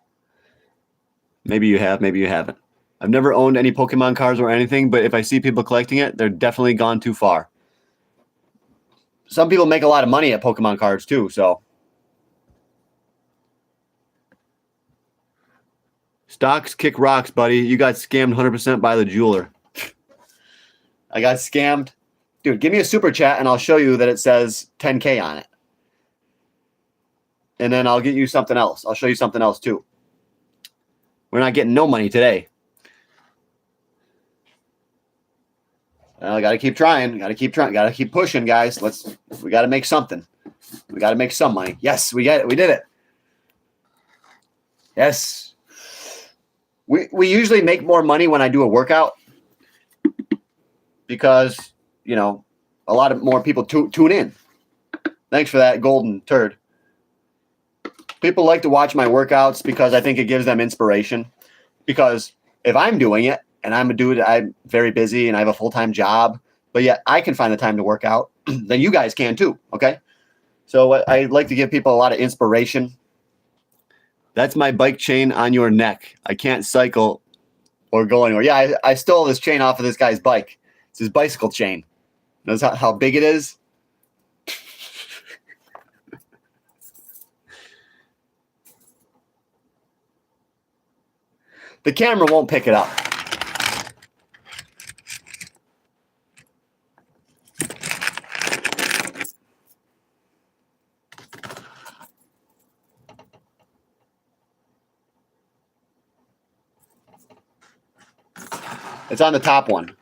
Maybe you have, maybe you haven't. I've never owned any Pokemon cards or anything, but if I see people collecting it, they're definitely gone too far. Some people make a lot of money at Pokemon cards too, so. Stocks kick rocks, buddy. You got scammed 100% by the jeweler. I got scammed. Dude, give me a super chat and I'll show you that it says 10K on it. And then I'll get you something else. I'll show you something else too. We're not getting no money today. Well, I got to keep trying. Got to keep trying. Got to keep pushing, guys. We got to make something. We got to make some money. Yes, we get it. We did it. Yes. We usually make more money when I do a workout because, you know, a lot of more people tune in. Thanks for that golden turd. People like to watch my workouts because I think it gives them inspiration. Because if I'm doing it and I'm a dude, I'm very busy and I have a full-time job, but yet I can find the time to work out, then you guys can too, okay? So I like to give people a lot of inspiration. That's my bike chain on your neck. I can't cycle or go anywhere. Yeah, I stole this chain off of this guy's bike. It's his bicycle chain. Knows how big it is? The camera won't pick it up. It's on the top one.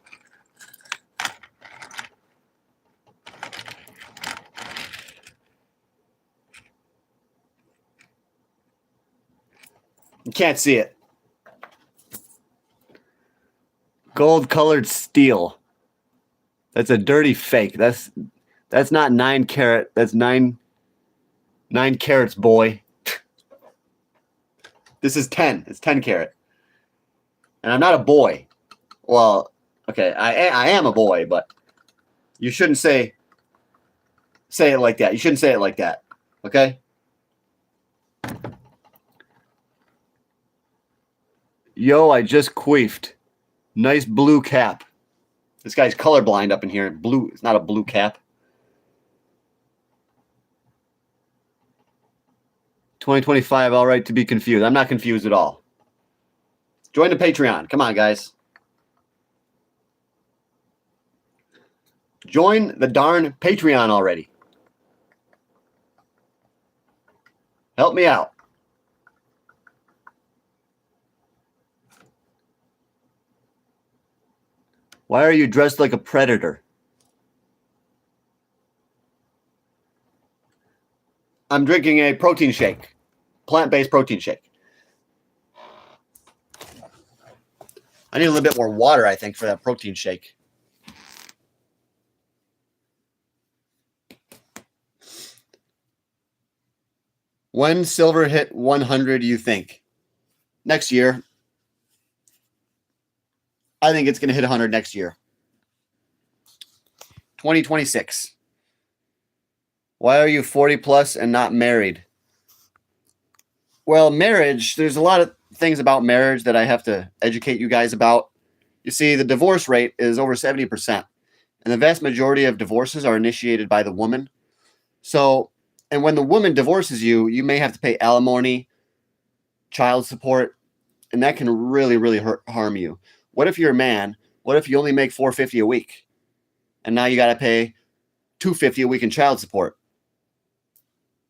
You can't see it. Gold colored steel. That's a dirty fake. That's not 9 carat. That's 9 carats, boy. This is 10. It's 10 carat. And I'm not a boy. Well, okay, I am a boy, but you shouldn't say it like that. You shouldn't say it like that. Okay? Yo, I just queefed. Nice blue cap. This guy's colorblind up in here. Blue, it's not a blue cap. 2025, all right to be confused. I'm not confused at all. Join the Patreon. Come on, guys. Join the darn Patreon already. Help me out. Why are you dressed like a predator? I'm drinking a protein shake. Plant-based protein shake. I need a little bit more water, I think, for that protein shake. When silver hit 100, you think? Next year. I think it's going to hit 100 next year. 2026. Why are you 40 plus and not married? Well, marriage, there's a lot of things about marriage that I have to educate you guys about. You see, the divorce rate is over 70%, and the vast majority of divorces are initiated by the woman. So, and when the woman divorces you, you may have to pay alimony, child support, and that can really, really harm you. What if you're a man? What if you only make $450 a week, and now you got to pay $250 a week in child support?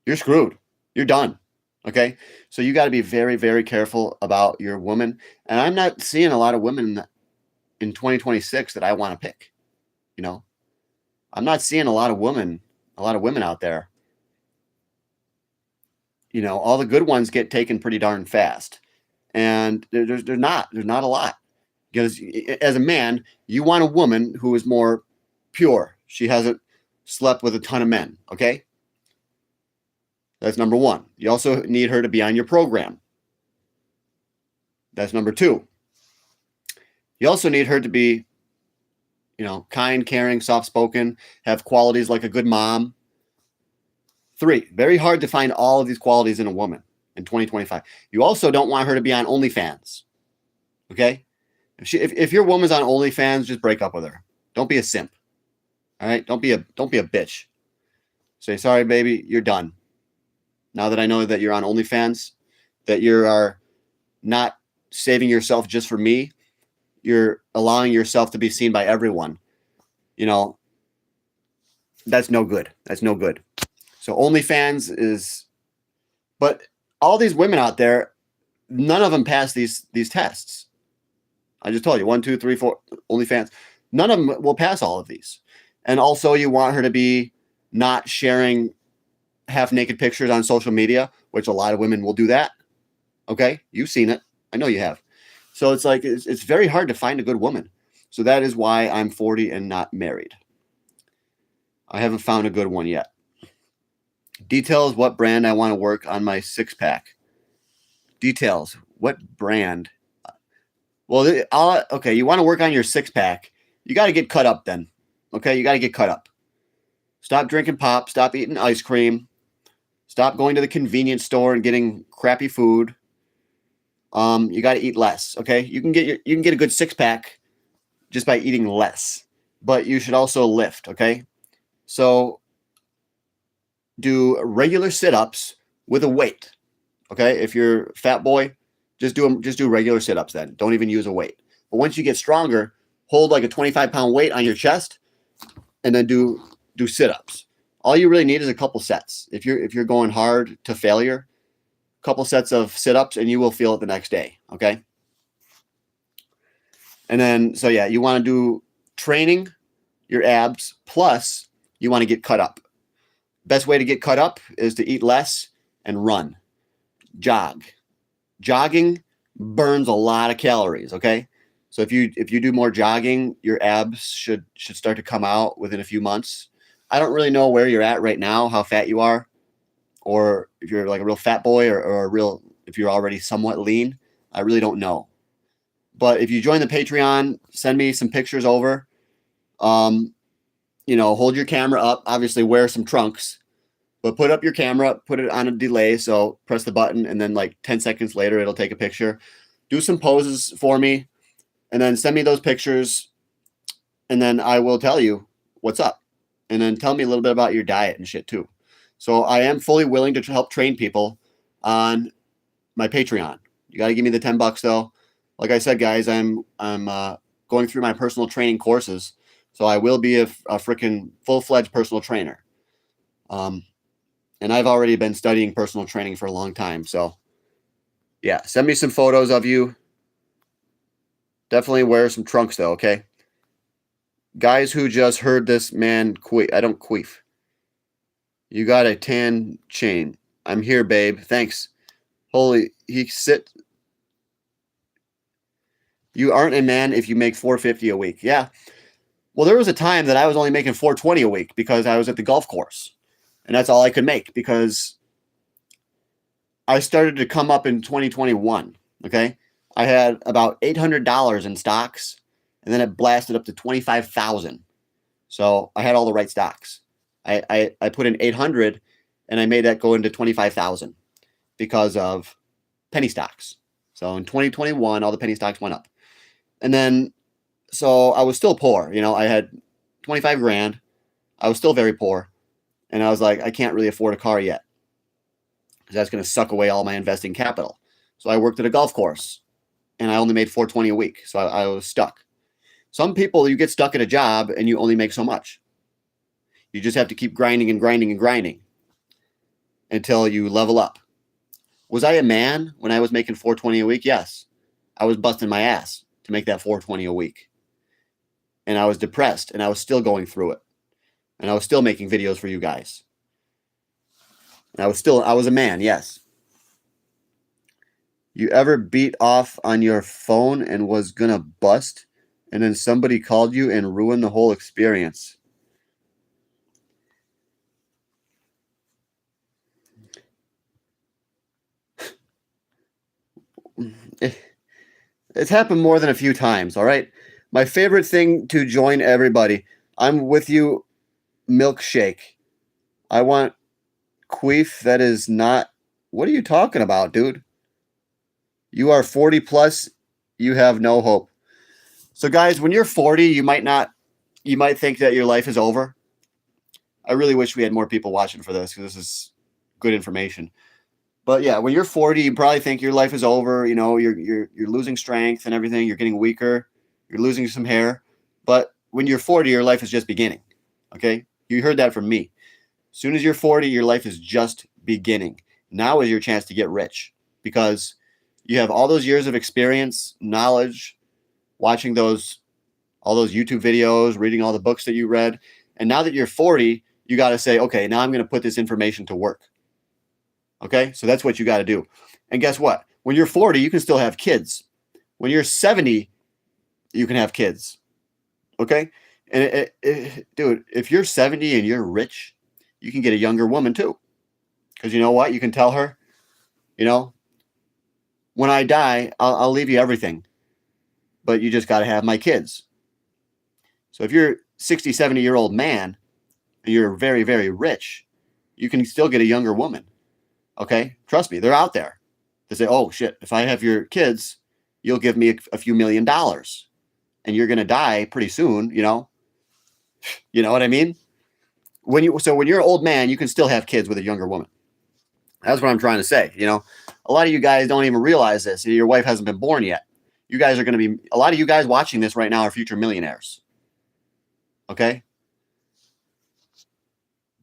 You're screwed. You're done. Okay, so you got to be very, very careful about your woman. And I'm not seeing a lot of women in 2026 that I want to pick. You know, I'm not seeing a lot of women out there. You know, all the good ones get taken pretty darn fast, and there's not a lot. Because as a man, you want a woman who is more pure. She hasn't slept with a ton of men. Okay, that's number one. You also need her to be on your program. That's number two. You also need her to be, you know, kind, caring, soft-spoken, have qualities like a good mom. Three, very hard to find all of these qualities in a woman in 2025. You also don't want her to be on OnlyFans. Okay? If your woman's on OnlyFans, just break up with her. Don't be a simp. All right? Don't be a bitch. Say, sorry, baby, you're done. Now that I know that you're on OnlyFans, that you are not saving yourself just for me, you're allowing yourself to be seen by everyone. You know, that's no good. That's no good. So OnlyFans is, but all these women out there, none of them pass these tests. I just told you, 1, 2, 3, 4, OnlyFans. None of them will pass all of these. And also you want her to be not sharing half-naked pictures on social media, which a lot of women will do that. Okay? You've seen it. I know you have. So it's like, it's very hard to find a good woman. So that is why I'm 40 and not married. I haven't found a good one yet. Details what brand I want to work on my six-pack. Details what brand. Well, okay, you want to work on your six-pack. You got to get cut up then. Okay, you got to get cut up. Stop drinking pop. Stop eating ice cream. Stop going to the convenience store and getting crappy food. You got to eat less. Okay, you can get a good six-pack just by eating less, but you should also lift. Okay, so do regular sit-ups with a weight. Okay, if you're a fat boy, just do regular sit-ups then. Don't even use a weight. But once you get stronger, hold like a 25-pound weight on your chest, and then do sit-ups. All you really need is a couple sets. If you're going hard to failure, a couple sets of sit-ups, and you will feel it the next day. Okay. And then, so yeah, you want to do training your abs, plus you want to get cut up. Best way to get cut up is to eat less and run. Jog. Jogging burns a lot of calories, okay? So if you do more jogging, your abs should start to come out within a few months. I don't really know where you're at right now, how fat you are, or if you're like a real fat boy or if you're already somewhat lean. I really don't know. But if you join the Patreon, send me some pictures over. You know, hold your camera up. Obviously, wear some trunks. But put up your camera, put it on a delay. So press the button, and then like 10 seconds later, it'll take a picture. Do some poses for me, and then send me those pictures. And then I will tell you what's up. And then tell me a little bit about your diet and shit too. So I am fully willing to help train people on my Patreon. You got to give me the $10 though. Like I said, guys, I'm going through my personal training courses. So I will be a freaking full-fledged personal trainer. And I've already been studying personal training for a long time. So yeah, send me some photos of you. Definitely wear some trunks though, okay? Guys who just heard this man queef. I don't queef. You got a tan chain. I'm here, babe. Thanks. You aren't a man if you make $450 a week. Yeah. Well, there was a time that I was only making $420 a week because I was at the golf course. And that's all I could make because I started to come up in 2021. Okay. I had about $800 in stocks, and then it blasted up to $25,000. So I had all the right stocks. I put in 800 and I made that go into 25,000 because of penny stocks. So in 2021, all the penny stocks went up. And then, so I was still poor. I had 25 grand. I was still very poor. And I was like, I can't really afford a car yet because that's going to suck away all my investing capital. So I worked at a golf course and I only made $420 a week. So I was stuck. Some people, you get stuck at a job and you only make so much. You just have to keep grinding and grinding and grinding until you level up. Was I a man when I was making $420 a week? Yes. I was busting my ass to make that $420 a week. And I was depressed and I was still going through it. And I was still making videos for you guys. And I was a man, yes. You ever beat off on your phone and was gonna bust, and then somebody called you and ruined the whole experience? It's happened more than a few times, all right? My favorite thing to join everybody. I'm with you, milkshake. I want queef that is not... What are you talking about, dude? You are 40 plus, you have no hope. So guys, when you're 40, you might think that your life is over. I really wish we had more people watching for this because this is good information. But yeah, when you're 40, you probably think your life is over. You're losing strength and everything. You're getting weaker. You're losing some hair. But when you're 40, your life is just beginning. Okay? You heard that from me. As soon as you're 40, your life is just beginning. Now is your chance to get rich because you have all those years of experience, knowledge, watching all those YouTube videos, reading all the books that you read. And now that you're 40, you got to say, okay, now I'm going to put this information to work. Okay, so that's what you got to do. And guess what? When you're 40, you can still have kids. When you're 70, you can have kids. Okay? And dude, if you're 70 and you're rich, you can get a younger woman too. Because you know what? You can tell her, when I die, I'll leave you everything. But you just got to have my kids. So if you're 60, 70-year-old man and you're very, very rich, you can still get a younger woman. Okay? Trust me, they're out there. They say, oh, shit, if I have your kids, you'll give me a few $1 million. And you're going to die pretty soon, You know what I mean? When you're an old man, you can still have kids with a younger woman. That's what I'm trying to say. A lot of you guys don't even realize this. Your wife hasn't been born yet. You guys are going to be, a lot of you guys watching this right now are future millionaires. Okay?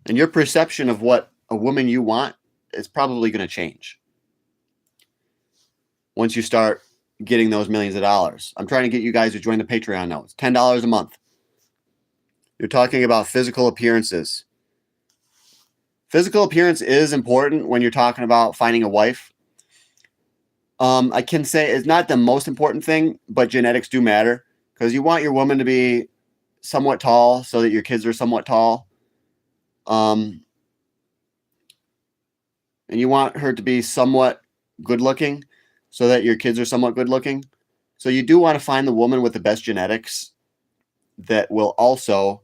And your perception of what a woman you want is probably going to change once you start getting those millions of dollars. I'm trying to get you guys to join the Patreon now. It's $10 a month. You're talking about physical appearances. Physical appearance is important when you're talking about finding a wife. I can say it's not the most important thing, but genetics do matter because you want your woman to be somewhat tall so that your kids are somewhat tall. And you want her to be somewhat good looking so that your kids are somewhat good looking. So you do want to find the woman with the best genetics that will also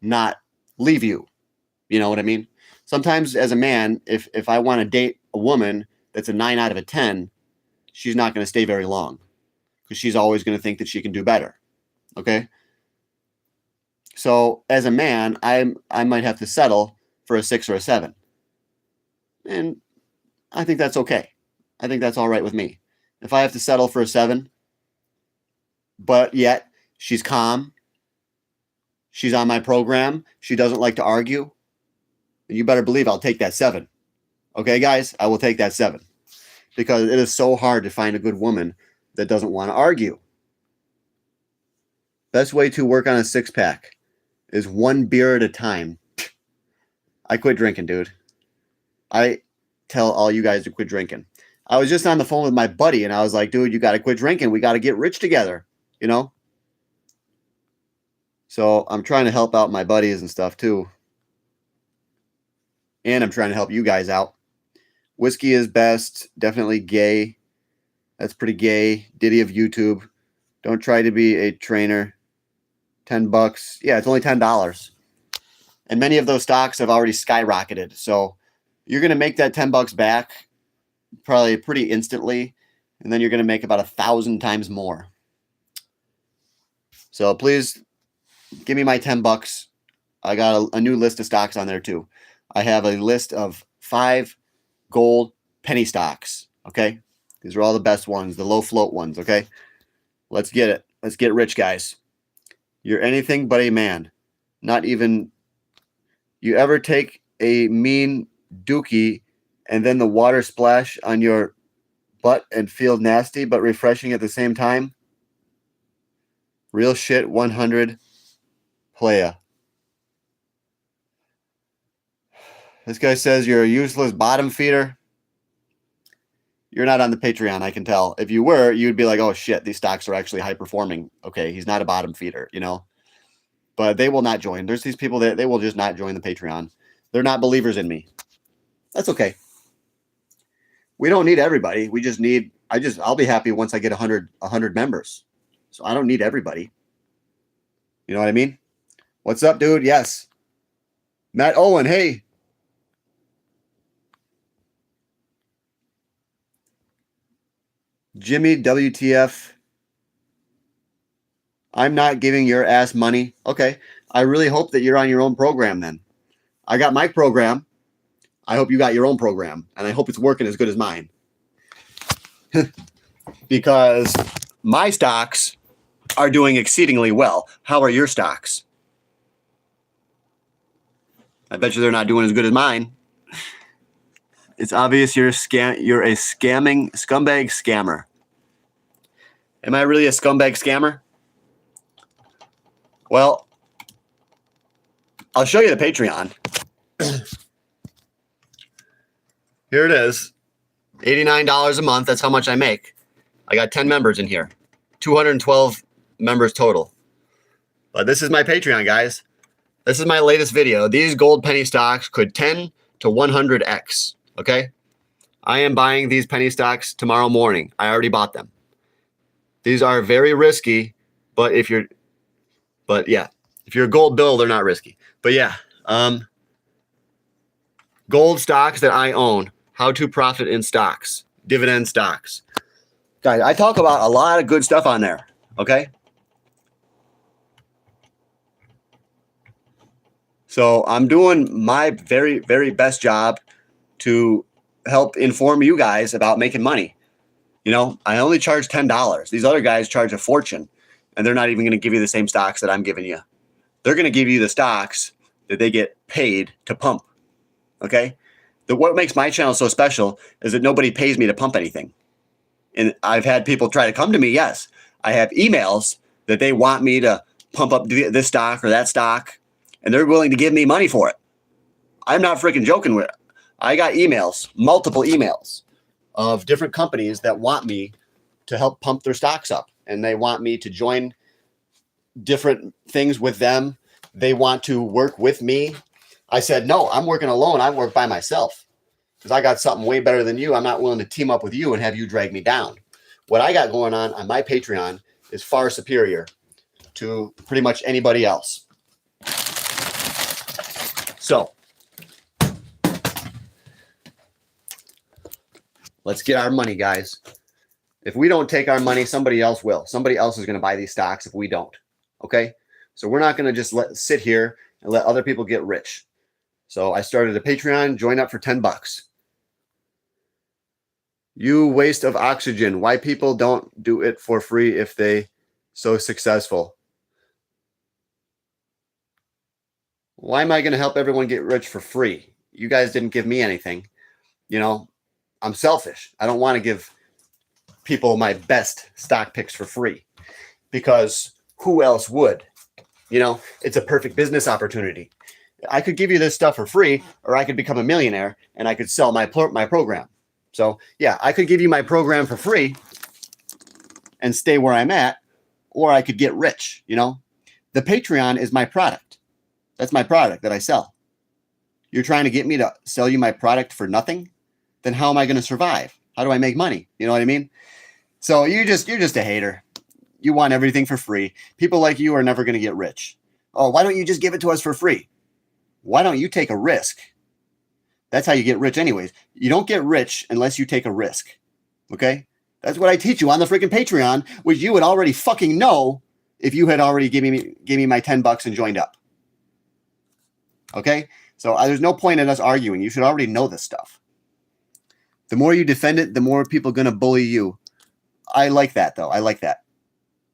not leave you. You know what I mean? Sometimes as a man, if I want to date a woman that's a 9 out of a 10, she's not going to stay very long because she's always going to think that she can do better. Okay? So as a man, I might have to settle for a 6 or a 7. And I think that's okay. I think that's all right with me. If I have to settle for a 7, but yet she's calm, she's on my program, she doesn't like to argue, you better believe I'll take that 7. Okay, guys? I will take that 7. Because it is so hard to find a good woman that doesn't want to argue. Best way to work on a 6-pack is 1 beer at a time. I quit drinking, dude. I tell all you guys to quit drinking. I was just on the phone with my buddy, and I was like, dude, you got to quit drinking. We got to get rich together, So I'm trying to help out my buddies and stuff, too. And I'm trying to help you guys out. Whiskey is best. Definitely gay. That's pretty gay. Diddy of YouTube. Don't try to be a trainer. $10. Yeah, it's only $10. And many of those stocks have already skyrocketed. So you're going to make that $10 back probably pretty instantly. and then you're going to make about 1,000 times more. So please give me my $10. I got a new list of stocks on there too. I have a list of 5 gold penny stocks. Okay. These are all the best ones, the low float ones. Okay. Let's get it. Let's get rich, guys. You're anything but a man. Not even. You ever take a mean dookie and then the water splash on your butt and feel nasty but refreshing at the same time? Real shit 100 playa. This guy says you're a useless bottom feeder. You're not on the Patreon, I can tell. If you were, you'd be like, oh shit, these stocks are actually high performing. Okay, he's not a bottom feeder, you know. But they will not join. There's these people that they will just not join the Patreon. They're not believers in me. That's okay. We don't need everybody. We just need, I'll be happy once I get 100 members. So I don't need everybody. You know what I mean? What's up, dude? Yes. Matt Owen, hey. Jimmy WTF. I'm not giving your ass money. Okay. I really hope that you're on your own program then. I got my program. I hope you got your own program. And I hope it's working as good as mine. Because my stocks are doing exceedingly well. How are your stocks? I bet you they're not doing as good as mine. It's obvious you're a scumbag scammer. Am I really a scumbag scammer? Well, I'll show you the Patreon. Here it is. $89 a month. That's how much I make. I got 10 members in here. 212 members total. But this is my Patreon, guys. This is my latest video. These gold penny stocks could 10 to 100x. Okay? I am buying these penny stocks tomorrow morning. I already bought them. These are very risky, but if you're a gold bill, they're not risky. But yeah, gold stocks that I own. How to profit in stocks. Dividend stocks. Guys, I talk about a lot of good stuff on there. Okay? So I'm doing my very, very best job to help inform you guys about making money. You know, I only charge $10. These other guys charge a fortune, and they're not even going to give you the same stocks that I'm giving you. They're going to give you the stocks that they get paid to pump. Okay? What makes my channel so special is that nobody pays me to pump anything. And I've had people try to come to me. Yes, I have emails that they want me to pump up this stock or that stock, and they're willing to give me money for it. I'm not freaking joking with it. I got emails, multiple emails of different companies that want me to help pump their stocks up, and they want me to join different things with them. They want to work with me. I said, no, I'm working alone. I work by myself because I got something way better than you. I'm not willing to team up with you and have you drag me down. What I got going on my Patreon is far superior to pretty much anybody else. So let's get our money, guys. If we don't take our money, somebody else will. Somebody else is going to buy these stocks if we don't. Okay? So we're not going to just sit here and let other people get rich. So I started a Patreon, join up for $10. You waste of oxygen. Why people don't do it for free if they so successful? Why am I going to help everyone get rich for free? You guys didn't give me anything. You know, I'm selfish. I don't want to give people my best stock picks for free because who else would? You know, it's a perfect business opportunity. I could give you this stuff for free, or I could become a millionaire and I could sell my program. So yeah, I could give you my program for free and stay where I'm at, or I could get rich. You know, the Patreon is my product. That's my product that I sell. You're trying to get me to sell you my product for nothing? Then how am I going to survive? How do I make money? You know what I mean? So you're just a hater. You want everything for free. People like you are never going to get rich. Oh, why don't you just give it to us for free? Why don't you take a risk? That's how you get rich anyways. You don't get rich unless you take a risk. Okay? That's what I teach you on the freaking Patreon, which you would already fucking know if you had already gave me my $10 and joined up. Okay? So there's no point in us arguing. You should already know this stuff. The more you defend it, the more people are going to bully you. I like that, though. I like that.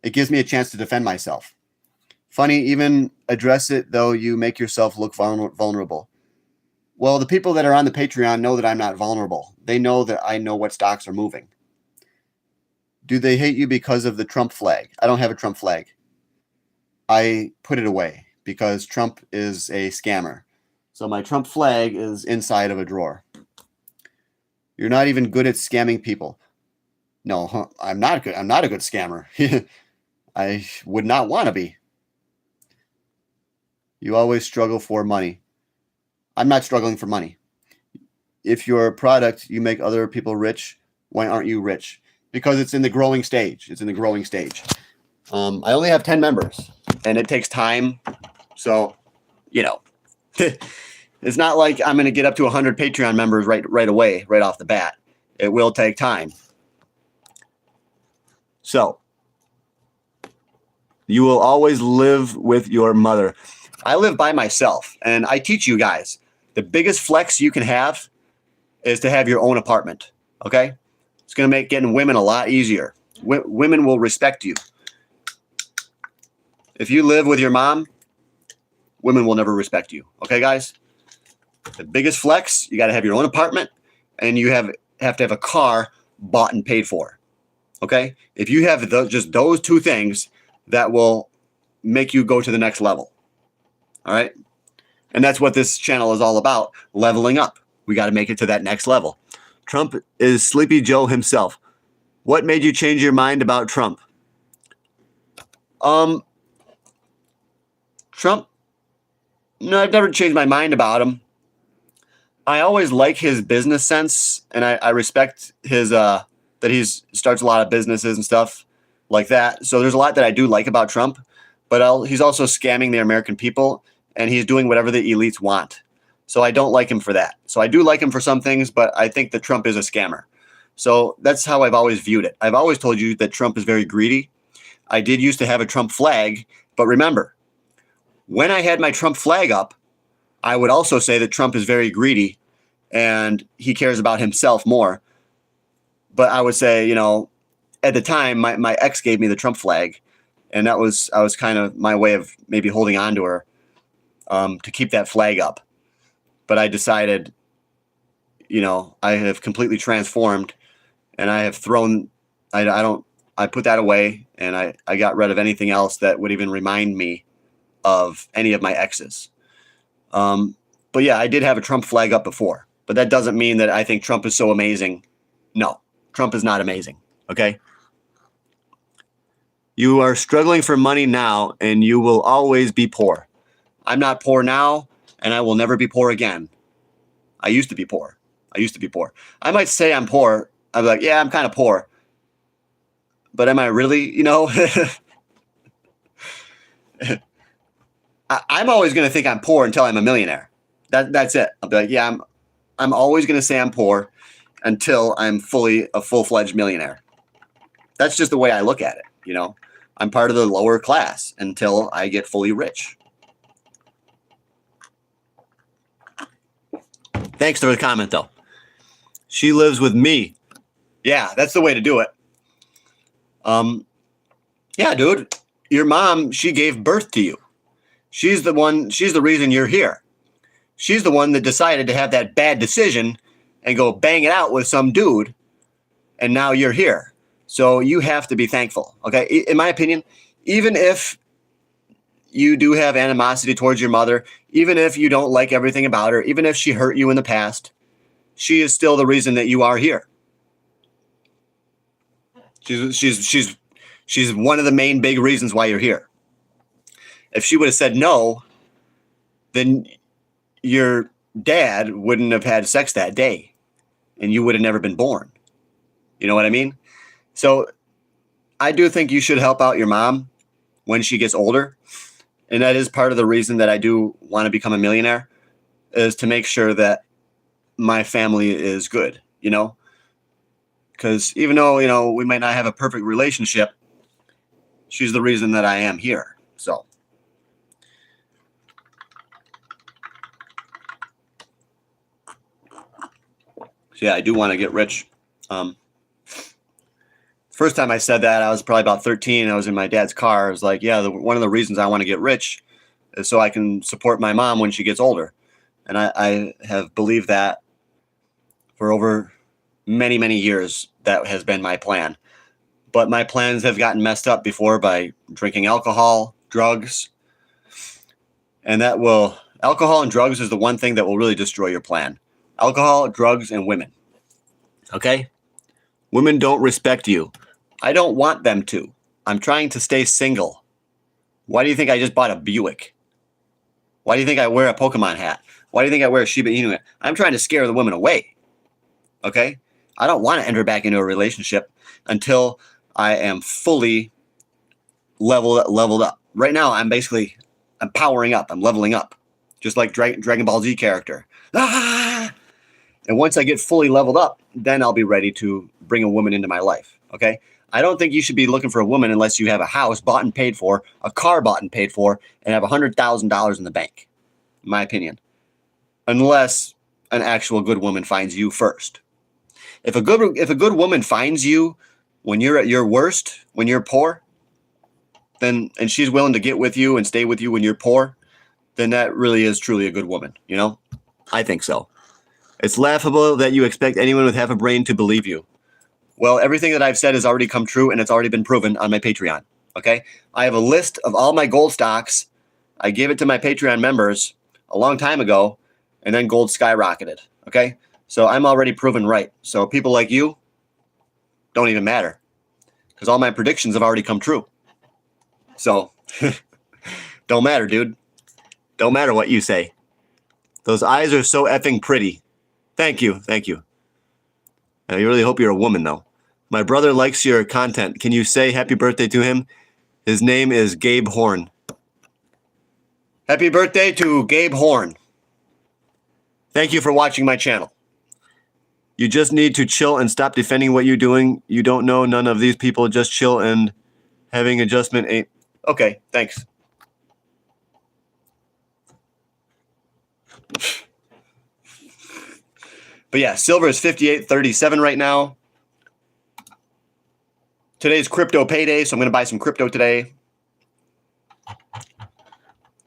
It gives me a chance to defend myself. Funny, even address it, though you make yourself look vulnerable. Well, the people that are on the Patreon know that I'm not vulnerable. They know that I know what stocks are moving. Do they hate you because of the Trump flag? I don't have a Trump flag. I put it away because Trump is a scammer. So my Trump flag is inside of a drawer. You're not even good at scamming people. No, I'm not good. I'm not a good scammer. I would not want to be. You always struggle for money. I'm not struggling for money. If your product, you make other people rich, why aren't you rich? Because it's in the growing stage. It's in the growing stage. I only have 10 members, and it takes time. So, it's not like I'm going to get up to 100 Patreon members right away, right off the bat. It will take time. So, you will always live with your mother. I live by myself, and I teach you guys. The biggest flex you can have is to have your own apartment, okay? It's going to make getting women a lot easier. Women will respect you. If you live with your mom, women will never respect you, okay, guys? The biggest flex, you got to have your own apartment, and you have to have a car bought and paid for, okay? If you have just those two things, that will make you go to the next level, all right? And that's what this channel is all about, leveling up. We got to make it to that next level. Trump is Sleepy Joe himself. What made you change your mind about Trump? Trump? No, I've never changed my mind about him. I always like his business sense, and I respect his that he starts a lot of businesses and stuff like that. So there's a lot that I do like about Trump, but he's also scamming the American people, and he's doing whatever the elites want. So I don't like him for that. So I do like him for some things, but I think that Trump is a scammer. So that's how I've always viewed it. I've always told you that Trump is very greedy. I did used to have a Trump flag, but remember, when I had my Trump flag up, I would also say that Trump is very greedy and he cares about himself more. But I would say, at the time, my ex gave me the Trump flag, and I was kind of my way of maybe holding on to her to keep that flag up. But I decided, I have completely transformed, and I have thrown, I put that away, and I got rid of anything else that would even remind me of any of my exes. But yeah, I did have a Trump flag up before, but that doesn't mean that I think Trump is so amazing. No, Trump is not amazing. Okay. You are struggling for money now, and you will always be poor. I'm not poor now, and I will never be poor again. I used to be poor. I might say I'm poor. I'm like, yeah, I'm kind of poor. But am I really, I'm always going to think I'm poor until I'm a millionaire. That's it. I'll be like, yeah, I'm always going to say I'm poor until I'm a full-fledged millionaire. That's just the way I look at it, I'm part of the lower class until I get fully rich. Thanks for the comment, though. She lives with me. Yeah, that's the way to do it. Yeah, dude, your mom, she gave birth to you. She's the reason you're here. She's the one that decided to have that bad decision and go bang it out with some dude, and now you're here. So you have to be thankful, okay? In my opinion, even if you do have animosity towards your mother, even if you don't like everything about her, even if she hurt you in the past, she is still the reason that you are here. She's one of the main big reasons why you're here. If she would have said no, then your dad wouldn't have had sex that day, and you would have never been born. You know what I mean? So I do think you should help out your mom when she gets older. And that is part of the reason that I do want to become a millionaire, is to make sure that my family is good, Because even though, you know, we might not have a perfect relationship, she's the reason that I am here. So yeah, I do want to get rich. First time I said that, I was probably about 13. I was in my dad's car. I was like, yeah, one of the reasons I want to get rich is so I can support my mom when she gets older. And I have believed that for over many, many years. That has been my plan. But my plans have gotten messed up before by drinking alcohol, drugs. And alcohol and drugs is the one thing that will really destroy your plan. Alcohol, drugs, and women. Okay? Women don't respect you. I don't want them to. I'm trying to stay single. Why do you think I just bought a Buick? Why do you think I wear a Pokemon hat? Why do you think I wear a Shiba Inu hat? I'm trying to scare the women away. Okay? I don't want to enter back into a relationship until I am fully leveled up. Right now, I'm powering up. I'm leveling up. Just like Dragon Ball Z character. Ah! And once I get fully leveled up, then I'll be ready to bring a woman into my life. Okay? I don't think you should be looking for a woman unless you have a house bought and paid for, a car bought and paid for, and have $100,000 in the bank, in my opinion. Unless an actual good woman finds you first. If a good woman finds you when you're at your worst, when you're poor, and she's willing to get with you and stay with you when you're poor, then that really is truly a good woman, you know? I think so. It's laughable that you expect anyone with half a brain to believe you. Well, everything that I've said has already come true, and it's already been proven on my Patreon, okay? I have a list of all my gold stocks. I gave it to my Patreon members a long time ago, and then gold skyrocketed, okay? So I'm already proven right. So people like you don't even matter because all my predictions have already come true. So don't matter, dude. Don't matter what you say. Those eyes are so effing pretty. Thank you. Thank you. I really hope you're a woman, though. My brother likes your content. Can you say happy birthday to him? His name is Gabe Horn. Happy birthday to Gabe Horn. Thank you for watching my channel. You just need to chill and stop defending what you're doing. You don't know none of these people. Just chill and having adjustment ain't... Okay, thanks. But yeah, silver is 58.37 right now. Today's crypto payday, so I'm going to buy some crypto today.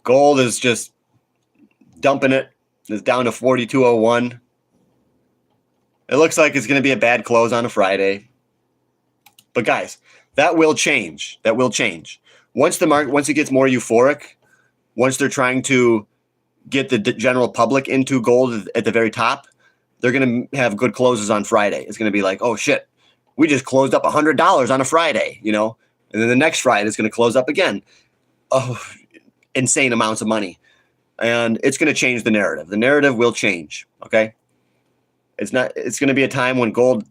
Gold is just dumping it. It's down to 42.01. It looks like it's going to be a bad close on a Friday. But guys, that will change. That will change. Once it gets more euphoric, once they're trying to get the general public into gold at the very top, they're going to have good closes on Friday. It's going to be like, oh shit, we just closed up $100 on a Friday, you know? And then the next Friday it's going to close up again. Oh, insane amounts of money. And it's going to change the narrative. The narrative will change, okay? It's going to be a time when gold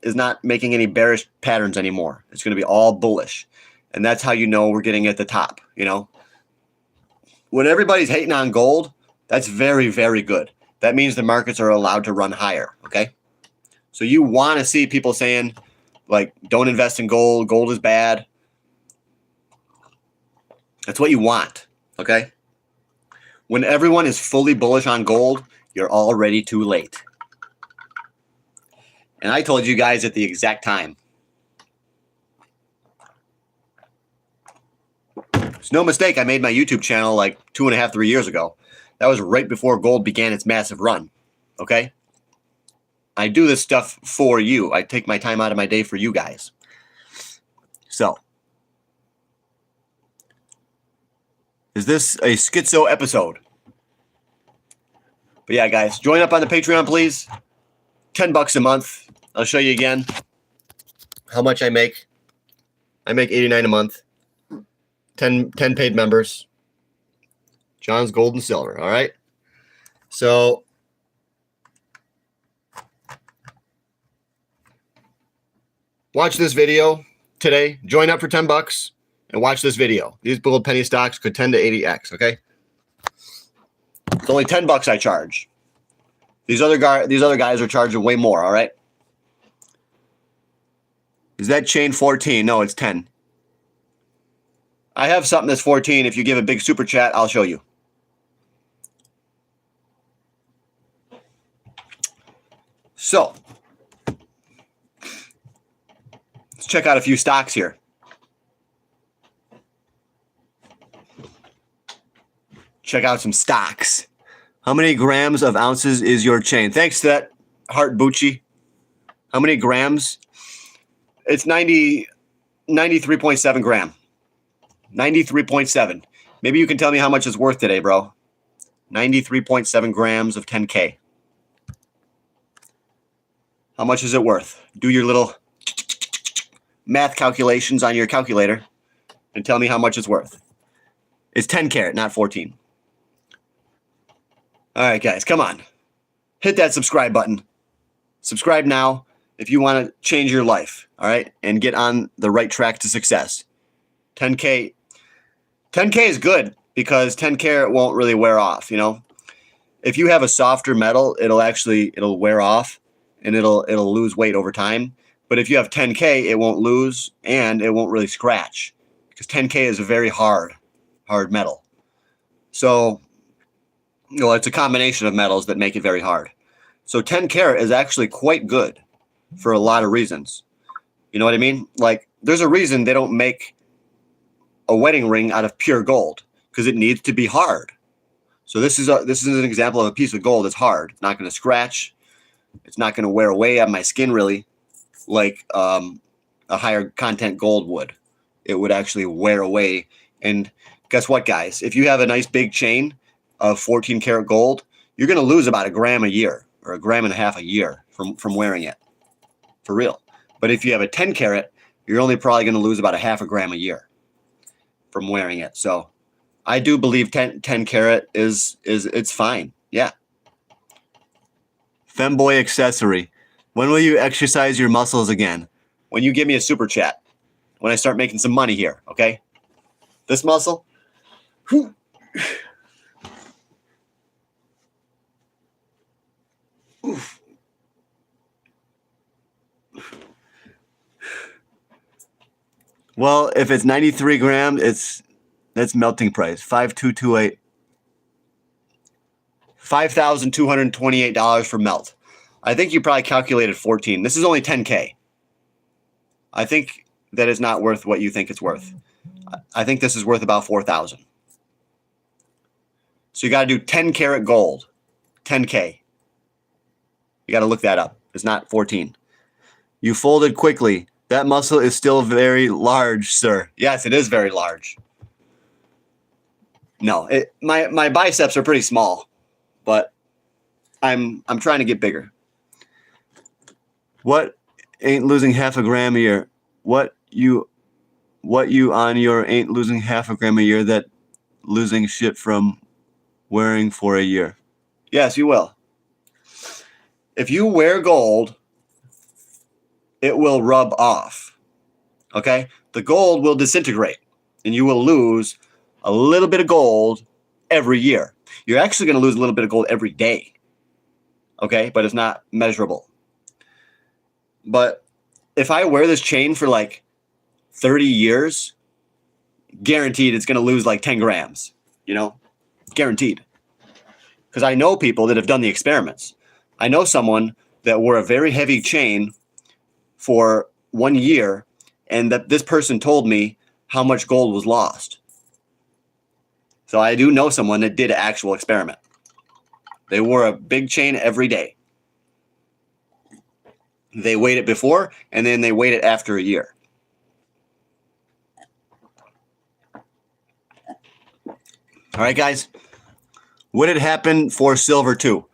is not making any bearish patterns anymore. It's going to be all bullish. And that's how you know we're getting at the top, you know? When everybody's hating on gold, that's very, very good. That means the markets are allowed to run higher, okay? So you want to see people saying, like, don't invest in gold. Gold is bad. That's what you want, okay? When everyone is fully bullish on gold, you're already too late. And I told you guys at the exact time. It's no mistake I made my YouTube channel like 2.5, 3 years ago. That was right before gold began its massive run, okay? I do this stuff for you. I take my time out of my day for you guys. So, is this a schizo episode? But yeah, guys, join up on the Patreon, please. $10 a month. I'll show you again how much I make. I make $89 a month. 10 paid members. John's Gold and Silver. All right. So watch this video today. Join up for $10 and watch this video. These gold penny stocks could 10 to 80x. Okay. It's only $10 I charge. These other guys are charging way more. All right. Is that chain 14? No, it's 10. I have something that's 14. If you give a big super chat, I'll show you. So, let's check out a few stocks here. Check out some stocks. How many grams of ounces is your chain? Thanks to that, Heart Bucci. How many grams? It's 93.7 gram. 93.7. Maybe you can tell me how much it's worth today, bro. 93.7 grams of 10K. How much is it worth? Do your little math calculations on your calculator and tell me how much it's worth. It's 10 carat, not 14. All right, guys, come on. Hit that subscribe button. Subscribe now if you want to change your life, all right, and get on the right track to success. 10K is good because 10 carat won't really wear off, you know. If you have a softer metal, it'll wear off and it'll lose weight over time. But if you have 10K, it won't lose and it won't really scratch because 10K is a very hard metal. So, you know, it's a combination of metals that make it very hard. So 10 carat is actually quite good for a lot of reasons. You know what I mean? Like, there's a reason they don't make a wedding ring out of pure gold because it needs to be hard. So this is an example of a piece of gold that's hard. It's not going to scratch. It's not going to wear away on my skin really like a higher content gold would. It would actually wear away. And guess what, guys? If you have a nice big chain of 14 karat gold, you're going to lose about a gram a year or a gram and a half a year from wearing it. For real. But if you have a 10 carat, you're only probably going to lose about a half a gram a year from wearing it. So I do believe 10 carat is it's fine. Yeah. Femboy accessory. When will you exercise your muscles again? When you give me a super chat. When I start making some money here, okay? This muscle. Whew. Oof. Well, if it's 93 grams, that's melting price. 5228. $5,228 for melt. I think you probably calculated 14. This is only 10K. I think that is not worth what you think it's worth. I think this is worth about 4,000. So you got to do 10 karat gold. 10K. You got to look that up. It's not 14. You folded quickly. That muscle is still very large, sir. Yes, it is very large. No, my biceps are pretty small, but I'm trying to get bigger. What ain't losing half a gram a year? What you on your ain't losing half a gram a year that losing shit from wearing for a year? Yes, you will. If you wear gold, it will rub off. Okay? The gold will disintegrate and you will lose a little bit of gold every year. You're actually going to lose a little bit of gold every day. Okay? But it's not measurable. But if I wear this chain for like 30 years, guaranteed it's going to lose like 10 grams, you know? Guaranteed. Because I know people that have done the experiments. I know someone that wore a very heavy chain for 1 year, and that this person told me how much gold was lost. So I do know someone that did an actual experiment. They wore a big chain every day. They weighed it before, and then they weighed it after a year. All right, guys. Would it happen for silver too?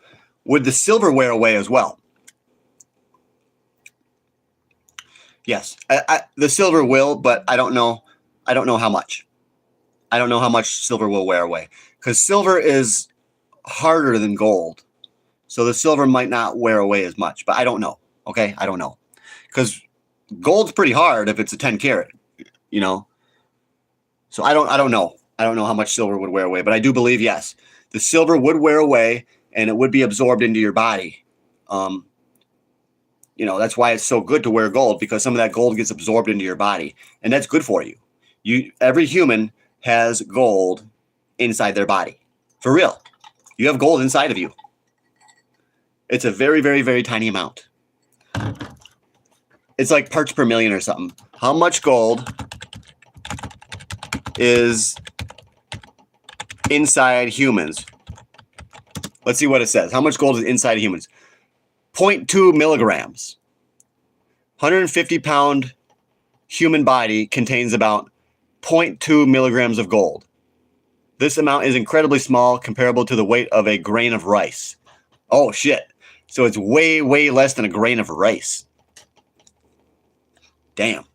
Would the silver wear away as well? Yes, the silver will, but I don't know. I don't know how much. I don't know how much silver will wear away because silver is harder than gold. So the silver might not wear away as much, but I don't know. Okay, I don't know because gold's pretty hard if it's a 10 karat, you know. So I don't know. I don't know how much silver would wear away, but I do believe yes, the silver would wear away and it would be absorbed into your body. You know, that's why it's so good to wear gold, because some of that gold gets absorbed into your body, and that's good for you. Every human has gold inside their body. For real. You have gold inside of you. It's a very, very, very tiny amount. It's like parts per million or something. How much gold is inside humans? Let's see what it says. How much gold is inside of humans? 0.2 milligrams. 150-pound human body contains about 0.2 milligrams of gold. This amount is incredibly small, comparable to the weight of a grain of rice. Oh, shit. So it's way, way less than a grain of rice. Damn.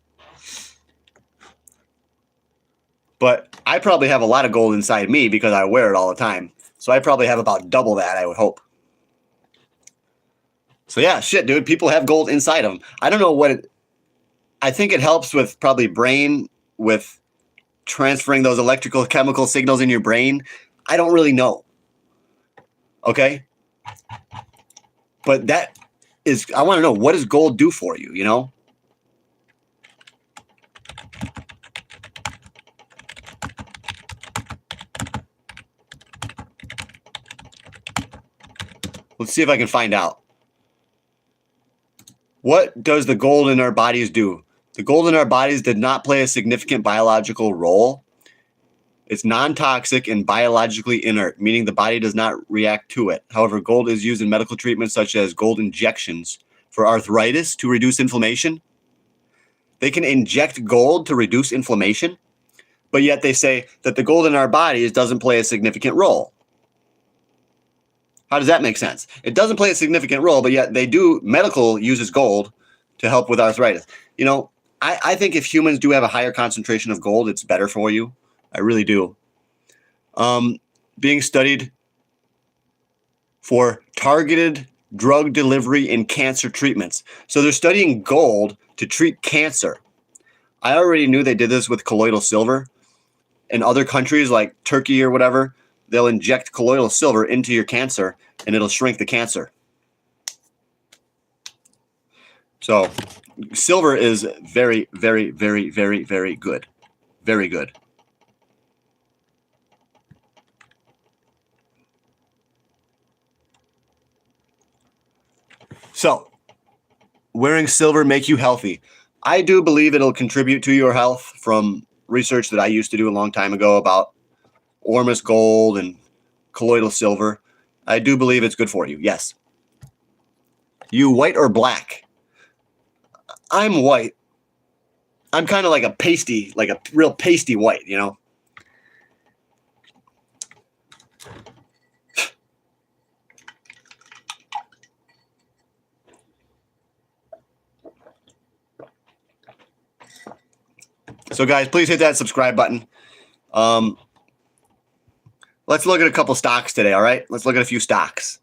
But I probably have a lot of gold inside me because I wear it all the time. So I probably have about double that, I would hope. So yeah, shit, dude. People have gold inside them. I don't know what it... I think it helps with probably brain, with transferring those electrical chemical signals in your brain. I don't really know. Okay? But that is... I want to know, what does gold do for you, you know? Let's see if I can find out. What does the gold in our bodies do? The gold in our bodies did not play a significant biological role. It's non-toxic and biologically inert, meaning the body does not react to it. However, gold is used in medical treatments such as gold injections for arthritis to reduce inflammation. They can inject gold to reduce inflammation, but yet they say that the gold in our bodies doesn't play a significant role. How does that make sense? It doesn't play a significant role, but yet they do. Medical uses gold to help with arthritis. You know, I think if humans do have a higher concentration of gold, it's better for you. I really do. Being studied for targeted drug delivery in cancer treatments. So they're studying gold to treat cancer. I already knew they did this with colloidal silver. In other countries like Turkey or whatever, they'll inject colloidal silver into your cancer and it'll shrink the cancer. So silver is very, very, very, very, very good. Very good. So, wearing silver make you healthy? I do believe it'll contribute to your health from research that I used to do a long time ago about Ormus gold and colloidal silver. I do believe it's good for you, yes. You white or black? I'm white. I'm kind of like a pasty, like a real pasty white, you know? So guys, please hit that subscribe button. Let's look at a couple stocks today, all right? Let's look at a few stocks.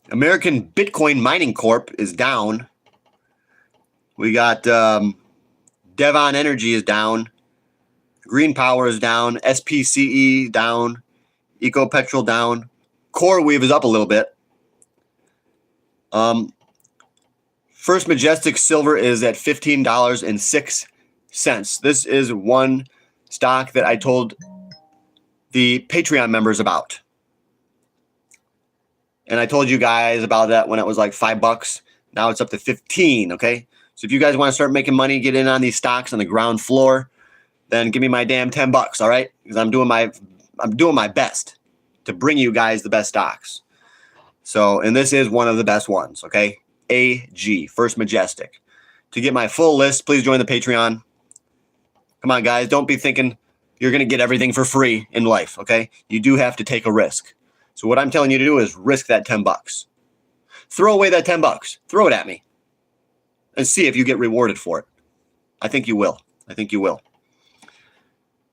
American Bitcoin Mining Corp is down. We got Devon Energy is down. Green Power is down. SPCE down. EcoPetrol down. CoreWeave is up a little bit. First Majestic Silver is at $15.06. This is one stock that I told the Patreon members about. And I told you guys about that when it was like $5. Now it's up to 15, okay? So if you guys want to start making money, get in on these stocks on the ground floor, then give me my damn $10, all right? Because I'm doing my best to bring you guys the best stocks. So, and this is one of the best ones, okay? AG, First Majestic. To get my full list, please join the Patreon. Come on, guys. Don't be thinking you're going to get everything for free in life, okay? You do have to take a risk. So what I'm telling you to do is risk that $10. Throw away that $10. Throw it at me. And see if you get rewarded for it. I think you will. I think you will.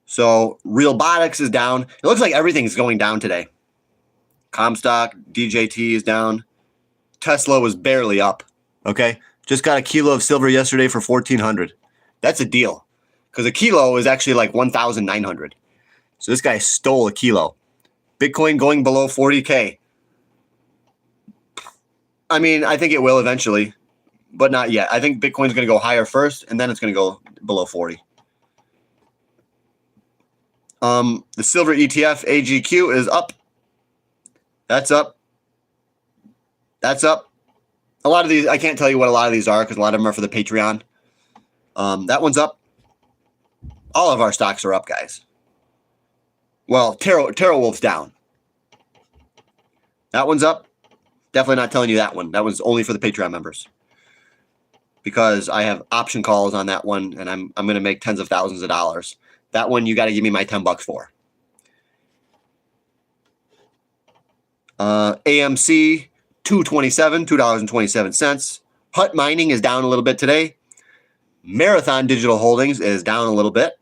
So Realbotics is down. It looks like everything's going down today. Comstock, DJT is down. Tesla was barely up, okay? Just got a kilo of silver yesterday for $1,400. That's a deal, because a kilo is actually like $1,900. So this guy stole a kilo. Bitcoin going below 40K. I mean, I think it will eventually, but not yet. I think Bitcoin's going to go higher first, and then it's going to go below 40. The silver ETF AGQ is up. That's up. That's up. A lot of these, I can't tell you what a lot of these are because a lot of them are for the Patreon. That one's up. All of our stocks are up, guys. Well, TerraWolf's down. That one's up. Definitely not telling you that one. That one's only for the Patreon members. Because I have option calls on that one, and I'm going to make tens of thousands of dollars. That one you got to give me my $10 for. AMC 227, $2.27. Hut Mining is down a little bit today. Marathon Digital Holdings is down a little bit.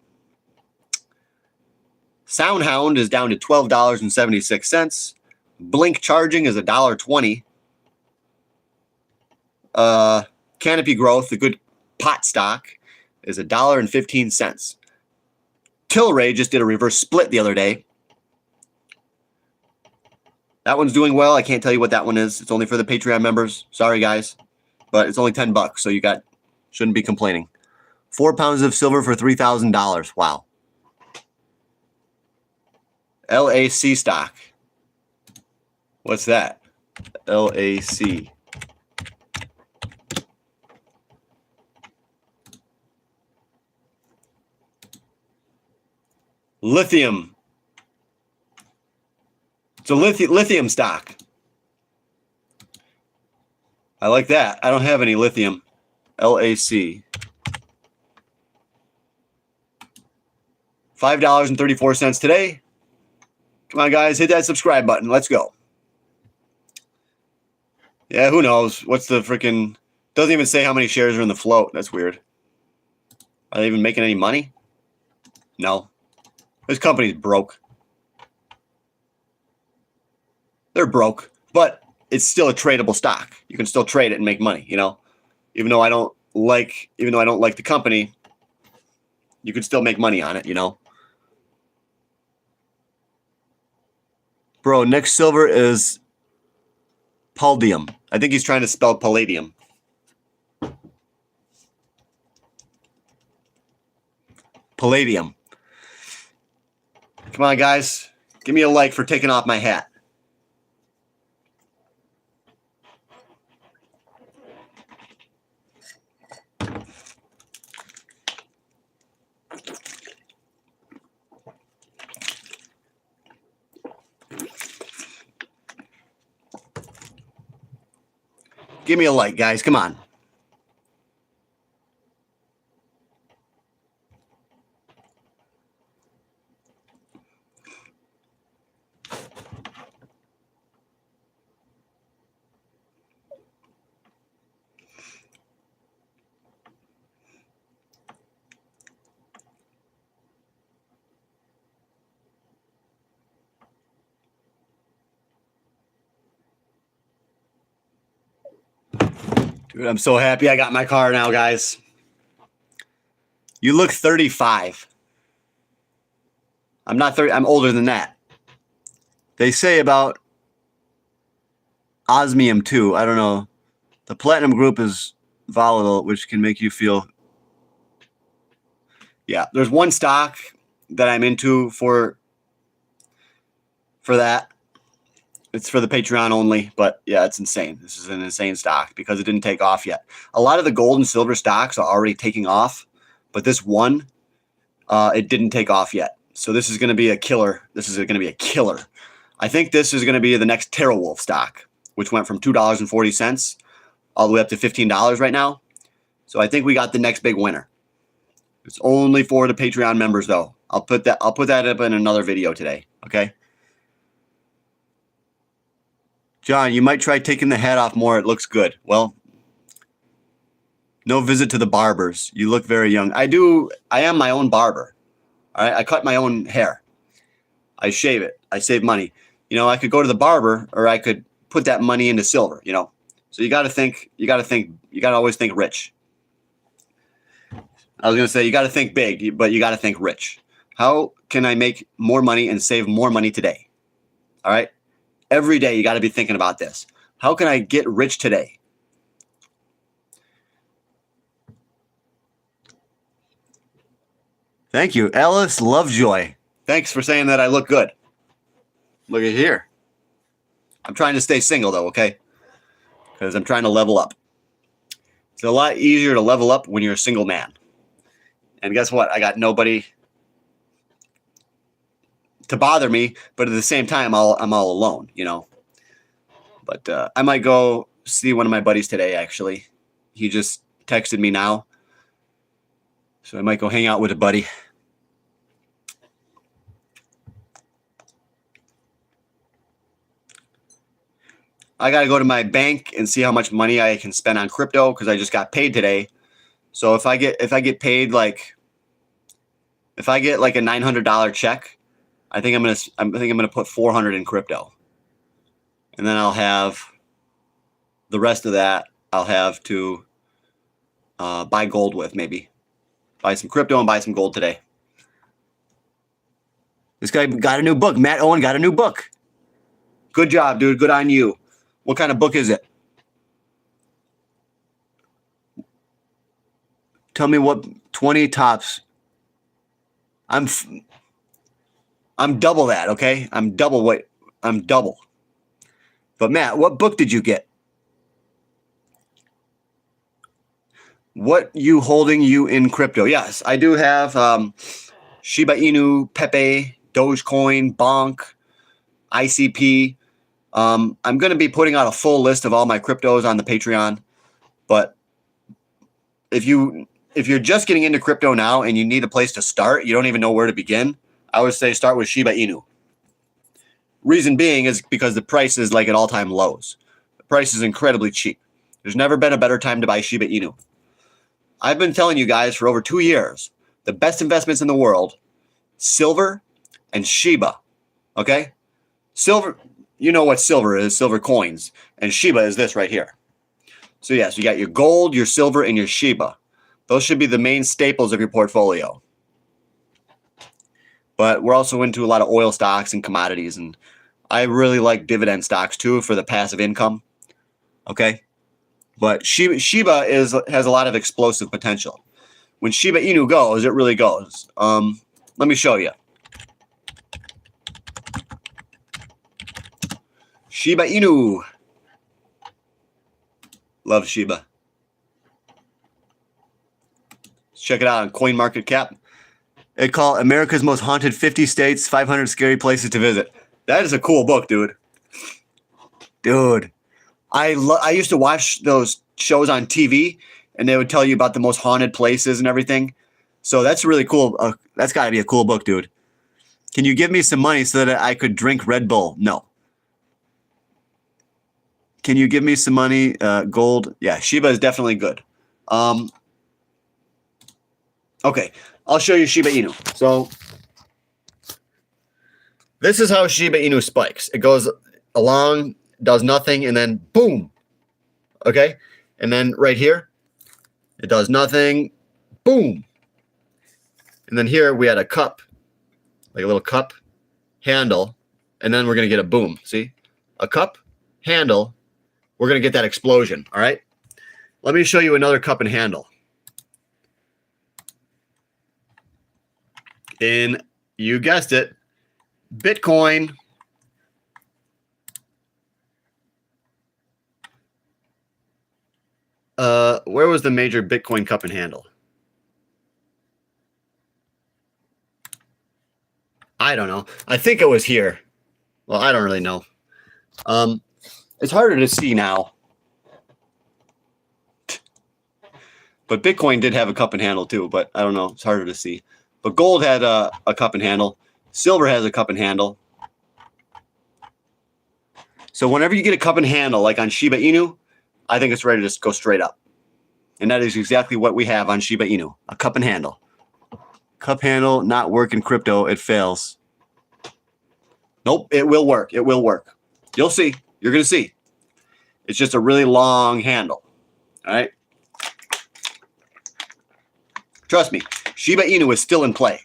SoundHound is down to $12.76. Blink Charging is $1.20. Canopy Growth, the good pot stock, is $1.15. Tilray just did a reverse split the other day. That one's doing well. I can't tell you what that one is. It's only for the Patreon members. Sorry, guys. But it's only $10, so shouldn't be complaining. 4 pounds of silver for $3,000. Wow. LAC stock. What's that? LAC. Lithium. It's a lithium stock. I like that. I don't have any lithium. LAC. $5.34 today. Come on, guys. Hit that subscribe button. Let's go. Yeah, who knows? What's the freaking... Doesn't even say how many shares are in the float. That's weird. Are they even making any money? No. This company's broke. They're broke, but it's still a tradable stock. You can still trade it and make money, you know? Even though I don't like the company, you can still make money on it, you know? Bro, next silver is palladium. I think he's trying to spell palladium. Palladium. Come on, guys. Give me a like for taking off my hat. Give me a like, guys. Come on. Dude, I'm so happy I got my car now, guys. You look 35. I'm not 30. I'm older than that. They say about osmium too. I don't know. The platinum group is volatile, which can make you feel. Yeah, there's one stock that I'm into for that. It's for the Patreon only, but yeah, it's insane. This is an insane stock because it didn't take off yet. A lot of the gold and silver stocks are already taking off, but this one, it didn't take off yet. So this is going to be a killer. This is going to be a killer. I think this is going to be the next TerraWolf stock, which went from $2.40 all the way up to $15 right now. So I think we got the next big winner. It's only for the Patreon members, though. I'll put that up in another video today. Okay. John, you might try taking the hat off more. It looks good. Well, no visit to the barbers. You look very young. I am my own barber. All right. I cut my own hair. I shave it. I save money. You know, I could go to the barber or I could put that money into silver, you know. So you got to always think rich. I was going to say you got to think big, but you got to think rich. How can I make more money and save more money today? All right. Every day you got to be thinking about this. How can I get rich today? Thank you, Alice Lovejoy. Thanks for saying that I look good. Look at here. I'm trying to stay single though, okay? Because I'm trying to level up. It's a lot easier to level up when you're a single man. And guess what? I got nobody to bother me, but at the same time, I'm all alone, you know. But I might go see one of my buddies today, actually. He just texted me now. So I might go hang out with a buddy. I got to go to my bank and see how much money I can spend on crypto because I just got paid today. So if I get paid like a $900 check, I think I'm gonna put 400 in crypto, and then I'll have the rest of that. I'll have to buy gold with, maybe buy some crypto and buy some gold today. This guy got a new book. Matt Owen got a new book. Good job, dude. Good on you. What kind of book is it? Tell me what 20 tops. I'm double that, okay? I'm double. But Matt, what book did you get? What you holding you in crypto? Yes, I do have Shiba Inu, Pepe, Dogecoin, Bonk, ICP. I'm going to be putting out a full list of all my cryptos on the Patreon. But if you're just getting into crypto now and you need a place to start, you don't even know where to begin, I would say start with Shiba Inu. Reason being is because the price is like at all-time lows. The price is incredibly cheap. There's never been a better time to buy Shiba Inu. I've been telling you guys for over 2 years, the best investments in the world, silver and Shiba. Okay? Silver, you know what silver is, silver coins. And Shiba is this right here. So yes, you got your gold, your silver, and your Shiba. Those should be the main staples of your portfolio. But we're also into a lot of oil stocks and commodities, and I really like dividend stocks too for the passive income. Okay? But Shiba has a lot of explosive potential. When Shiba Inu goes, it really goes. Let me show you. Shiba Inu. Love Shiba. Let's check it out on CoinMarketCap. They call America's Most Haunted 50 States, 500 Scary Places to Visit. That is a cool book, dude. Dude. I used to watch those shows on TV, and they would tell you about the most haunted places and everything. So that's really cool. That's got to be a cool book, dude. Can you give me some money so that I could drink Red Bull? No. Can you give me some money? Gold. Yeah, Shiba is definitely good. Okay, I'll show you Shiba Inu. So this is how Shiba Inu spikes. It goes along, does nothing, and then boom. Okay? And then right here, it does nothing, boom. And then here we had a cup, like a little cup handle, and then we're going to get a boom. See? A cup handle, we're going to get that explosion. All right? Let me show you another cup and handle. In, you guessed it, Bitcoin. Where was the major Bitcoin cup and handle? I don't know. I think it was here. Well, I don't really know. It's harder to see now. But Bitcoin did have a cup and handle too, but I don't know. It's harder to see. But gold had a cup and handle. Silver has a cup and handle. So whenever you get a cup and handle, like on Shiba Inu, I think it's ready to just go straight up. And that is exactly what we have on Shiba Inu, a cup and handle. Cup handle, not work in crypto, it fails. Nope, it will work. It will work. You'll see. You're going to see. It's just a really long handle. All right? Trust me, Shiba Inu is still in play.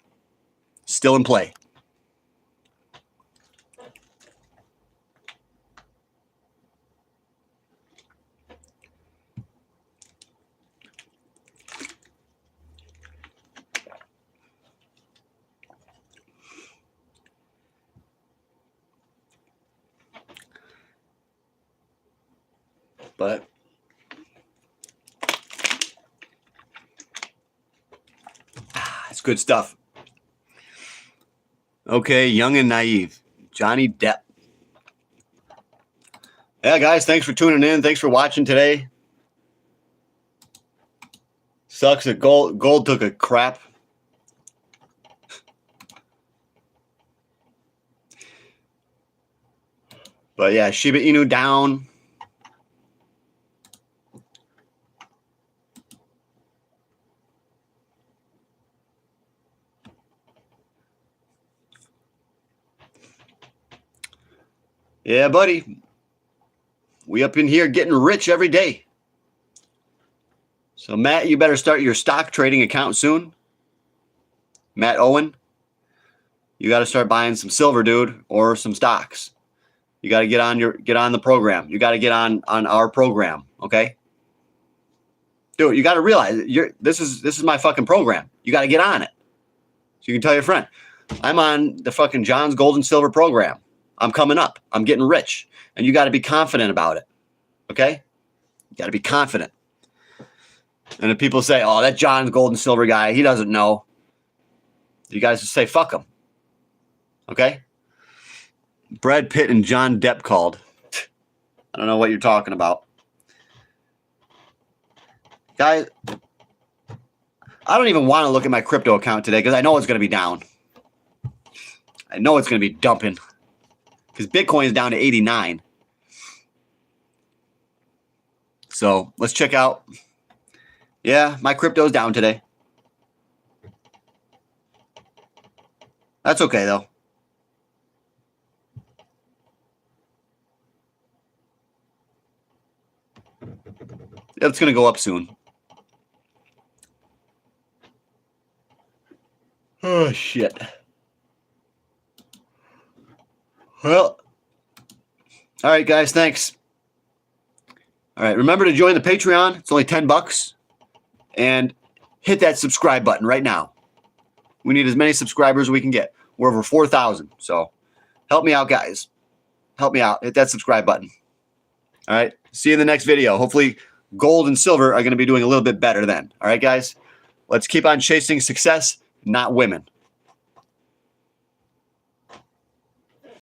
Still in play. It's good stuff. Okay, young and naive. Johnny Depp. Yeah, guys, thanks for tuning in. Thanks for watching today. Sucks that gold took a crap. But yeah, Shiba Inu down. Yeah, buddy. We up in here getting rich every day. So, Matt, you better start your stock trading account soon. Matt Owen, you got to start buying some silver, dude, or some stocks. You got to get on the program. You got to get on our program, okay? Dude, you got to realize this is my fucking program. You got to get on it. So you can tell your friend, I'm on the fucking John's Gold and Silver program. I'm coming up. I'm getting rich. And you got to be confident about it. Okay? You got to be confident. And if people say, oh, that John's Gold and Silver guy, he doesn't know. You guys just say, fuck him. Okay? Brad Pitt and John Depp called. I don't know what you're talking about. Guys, I don't even want to look at my crypto account today because I know it's going to be down. I know it's going to be dumping because Bitcoin is down to 89. So let's check out. Yeah, my crypto is down today. That's okay, though. It's going to go up soon. Oh, shit. Well, all right, guys, thanks. All right, remember to join the Patreon. It's only $10. And hit that subscribe button right now. We need as many subscribers as we can get. We're over 4,000. So help me out, guys. Help me out. Hit that subscribe button. All right. See you in the next video. Hopefully gold and silver are going to be doing a little bit better then. All right, guys. Let's keep on chasing success, not women.